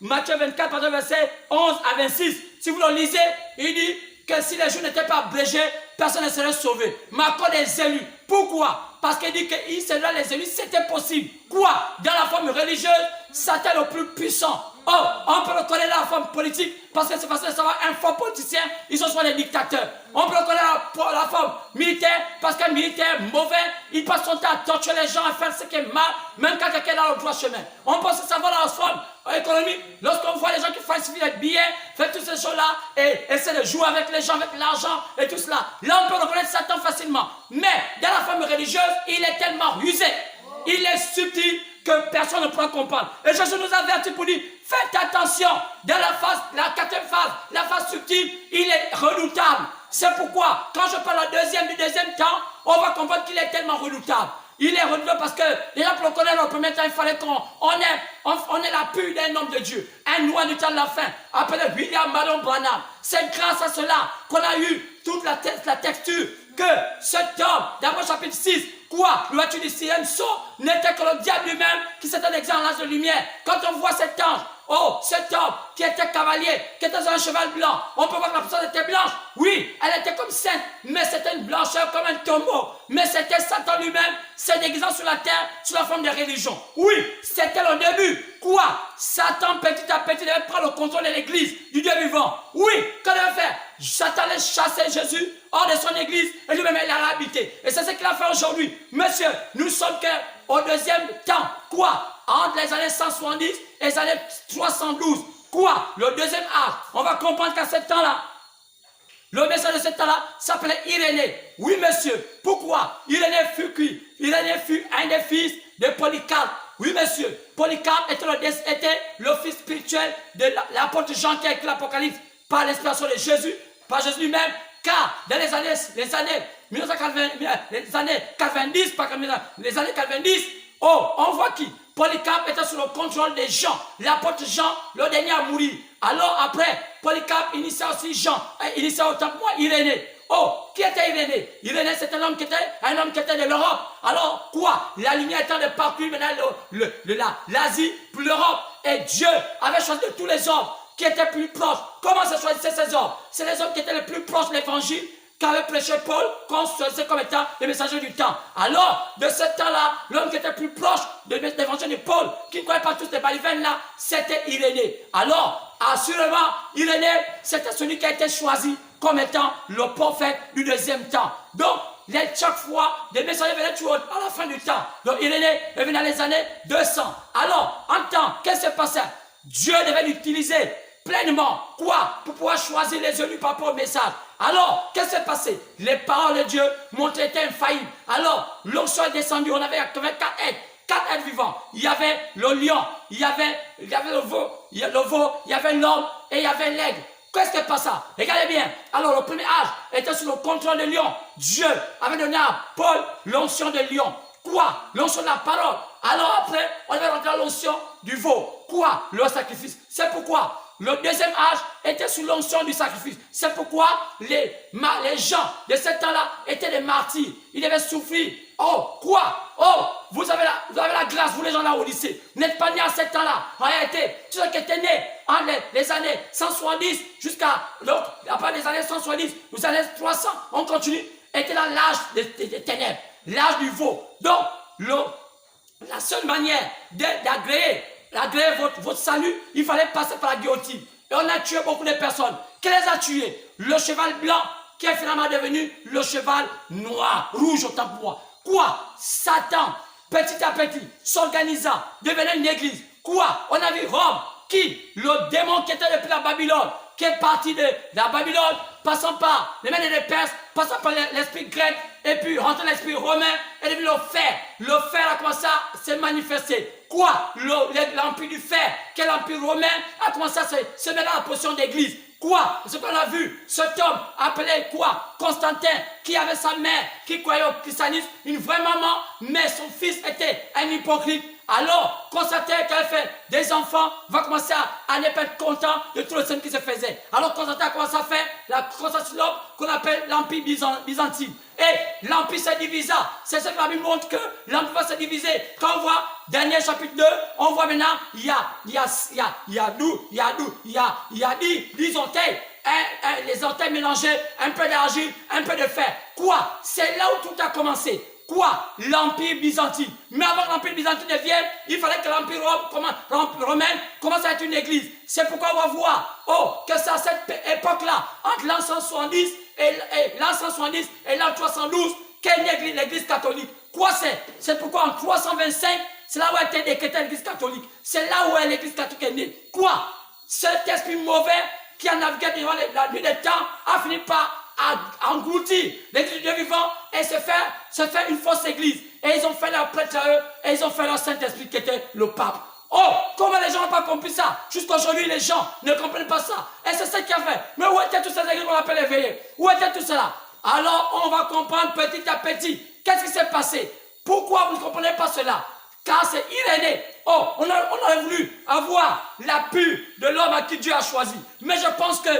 Matthieu 24, verset 11 à 26. Si vous le lisez, il dit que si les jours n'étaient pas abrégés, personne ne serait sauvé. Mais à cause des élus. Pourquoi? Parce qu'il dit qu'il serait les élus, c'était possible. Quoi? Dans la forme religieuse, Satan est le plus puissant. Oh, on peut le connaître dans la forme politique, parce que c'est facile de savoir un fort politicien, ils sont soit des dictateurs. On peut le connaître dans la forme militaire, parce qu'un militaire mauvais, il passe son temps à torturer les gens, à faire ce qui est mal, même quand quelqu'un est dans le droit chemin. On peut se savoir dans la forme économique, lorsqu'on voit les gens qui falsifient les billets, font toutes ces choses-là, et essaient de jouer avec les gens, avec l'argent, et tout cela. Là, on peut reconnaître Satan facilement. Mais, dans la forme religieuse, il est tellement rusé, il est subtil, que personne ne pourra comprendre. Et Jésus nous avertit pour dire, faites attention, dans la 4e phase, la phase subtile, il est redoutable. C'est pourquoi, quand je parle du deuxième temps, on va comprendre qu'il est tellement redoutable. Il est renouvelé parce que déjà pour le connaître au premier temps, il fallait qu'on ait l'appui d'un homme de Dieu. Un noir du temps de la fin, appelé William Marion Branham. C'est grâce à cela qu'on a eu toute la texture que cet homme, d'abord chapitre 6, quoi, l'ouverture du sixième sceau, n'était que le diable lui-même qui s'était déguisé en ange de lumière. Quand on voit cet ange, oh, cet homme qui était cavalier, qui était sur un cheval blanc, on peut voir que la personne était blanche. Oui, elle était comme sainte, mais c'était une blancheur comme un tombeau. Mais c'était Satan lui-même, se déguisant sur la terre, sous la forme de religion. Oui, c'était le début. Quoi? Satan, petit à petit, devait prendre le contrôle de l'église, du Dieu vivant. Oui, qu'est-ce qu'il devait faire? Satan allait chasser Jésus hors de son église et lui-même il allait habiter. Et c'est ce qu'il a fait aujourd'hui. Monsieur, nous sommes au deuxième temps. Quoi? Entre les années 170 et les années 312. Quoi? Le deuxième âge. On va comprendre qu'à ce temps-là, le message de ce temps-là s'appelait Irénée. Oui, monsieur. Pourquoi? Irénée fut qui? Irénée fut un des fils de Polycarpe. Oui, monsieur. Polycarpe était le fils spirituel de l'apôtre Jean qui a écrit l'Apocalypse par l'inspiration de Jésus, par Jésus lui-même, car dans les années 90, oh, on voit qui? Polycarpe était sous le contrôle de Jean, l'apôtre Jean, le dernier à mourir. Alors après, Polycarpe initia aussi Jean, initia autant que moi Irénée. Oh, qui était Irénée? Irénée, c'était un homme qui était de l'Europe. Alors quoi? La lumière étant de parcourir maintenant l'Asie, puis l'Europe. Et Dieu avait choisi de tous les hommes qui étaient plus proches. Comment se choisissaient ces hommes? C'est les hommes qui étaient les plus proches de l'évangile qu'avait prêché Paul, qu'on choisissait comme étant les messagers du temps. Alors, de ce temps-là, l'homme qui était plus proche de l'évangile de Paul, qui ne croyait pas tous les balivernes là, c'était Irénée. Alors, assurément, Irénée, c'était celui qui a été choisi comme étant le prophète du deuxième temps. Donc, chaque fois, des messagers venaient toujours à la fin du temps. Donc, Irénée est venu dans les années 200. Alors, en temps, qu'est-ce qui se passait? Dieu devait l'utiliser pleinement. Quoi? Pour pouvoir choisir les élus par rapport au message. Alors, qu'est-ce qui s'est passé? Les paroles de Dieu montraient étaient infaillibles. Alors, l'onction est descendue. On avait 4 êtres. 4 êtres vivants. Il y avait le lion, il y avait le veau, il y avait l'homme et il y avait l'aigle. Qu'est-ce qui passe? Regardez bien. Alors, le premier âge était sous le contrôle de lion. Dieu avait donné à Paul l'onction de lion. Quoi? L'onction de la parole. Alors après, on avait rentré à l'onction du veau. Quoi? Le sacrifice. C'est pourquoi le deuxième âge était sous l'onction du sacrifice. C'est pourquoi les gens de ce temps-là étaient des martyrs. Ils devaient souffrir. Oh, quoi? Oh, vous avez la grâce, vous les gens là au lycée. Vous n'êtes pas nés à ce temps-là. En réalité, tous ceux qui étaient nés en les années 170 jusqu'à, donc, après les années 170, aux années 300, on continue, étaient dans l'âge des ténèbres, l'âge du veau. Donc, la seule manière d'agréer votre salut, il fallait passer par la guillotine. Et on a tué beaucoup de personnes. Qui les a tués? Le cheval blanc, qui est finalement devenu le cheval noir, rouge autant pour moi. Quoi? Satan, petit à petit, s'organisant, devenait une église. Quoi? On a vu Rome, qui? Le démon qui était depuis la Babylone, qui est parti de la Babylone, passant par les mains des Perses, passant par l'esprit grec, et puis rentrant dans l'esprit romain, et devenu le fer. Le fer a commencé à se manifester. Quoi? L'empire du fer, qui est l'empire romain, a commencé à se mettre dans la position d'église. Quoi? Ce qu'on a vu, cet homme appelé quoi? Constantin, qui avait sa mère, qui croyait au christianisme, une vraie maman, mais son fils était un hypocrite. Alors, Constantin qui avait fait des enfants, va commencer à ne pas être content de tout le système qui se faisait. Alors, Constantin a commencé à faire la Constantinople qu'on appelle l'Empire byzantin. Et l'Empire s'est divisé. C'est ce que la Bible montre que l'Empire va se diviser. Quand on voit Daniel chapitre 2, on voit maintenant, il y a 10 orteils. Les orteils mélangés, un peu d'argile, un peu de fer. Quoi? C'est là où tout a commencé. Quoi? L'Empire byzantin. Mais avant que l'Empire byzantin ne vienne, il fallait que l'Empire romain commence à être une église. C'est pourquoi on va voir, que c'est à cette époque-là, entre l'an 170 et l'an 312, qu'est née l'église catholique. Quoi c'est? C'est pourquoi en 325, c'est là où a été décrétée l'église catholique. C'est là où l'église catholique est née. Quoi? Cet esprit mauvais qui a navigué durant la nuit des temps a fini par engloutir l'église du Dieu vivant et se faire une fausse église. Et ils ont fait leur prêtre à eux et ils ont fait leur Saint-Esprit qui était le pape. Oh, comment les gens n'ont pas compris ça? Jusqu'aujourd'hui, les gens ne comprennent pas ça. Et c'est ce qu'il a fait. Mais où étaient toutes ces églises qu'on appelle éveillées? Où était tout cela? Alors, on va comprendre petit à petit. Qu'est-ce qui s'est passé? Pourquoi vous ne comprenez pas cela? Car c'est Irénée. Oh, on aurait voulu avoir l'appui de l'homme à qui Dieu a choisi. Mais je pense que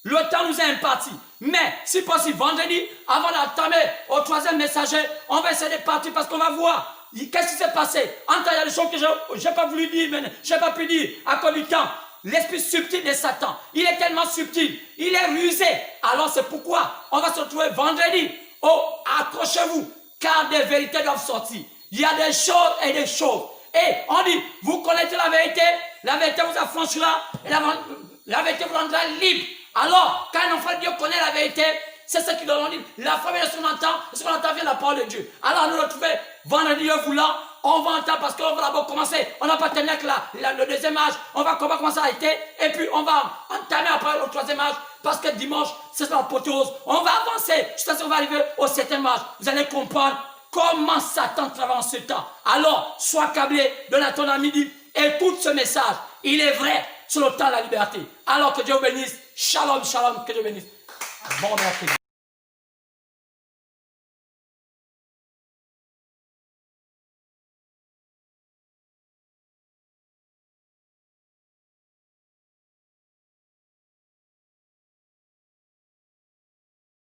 le temps nous est imparti. Mais si possible, vendredi, avant d'entamer au 3e messager, on va essayer de partir parce qu'on va voir qu'est-ce qui s'est passé. En temps, il y a des choses que je n'ai pas voulu dire, mais je n'ai pas pu dire à cause du temps. L'esprit subtil de Satan, il est tellement subtil, il est rusé. Alors c'est pourquoi on va se retrouver vendredi. Oh, accrochez-vous, car des vérités doivent sortir. Il y a des choses et des choses. Et on dit, vous connaissez la vérité vous affranchira, et la vérité vous rendra libre. Alors, quand un enfant de Dieu connaît la vérité, c'est ce qu'il doit dire. La famille de ce qu'on entend, et ce qu'on entend vient de la parole de Dieu. Alors, nous retrouver vendredi, Dieu voulant, on va entendre parce qu'on va d'abord commencer. On n'a pas terminé avec le deuxième âge. On va commencer à arrêter. Et puis, on va entamer après le 3e âge. Parce que dimanche, c'est l'apothéose. On va avancer jusqu'à ce qu'on va arriver au 7e âge. Vous allez comprendre comment Satan travaille en ce temps. Alors, sois câblé de la tonne à midi. Écoute ce message. Il est vrai sur le temps de la liberté. Alors que Dieu vous bénisse. Shalom, shalom. Que Dieu bénisse. Bon appétit.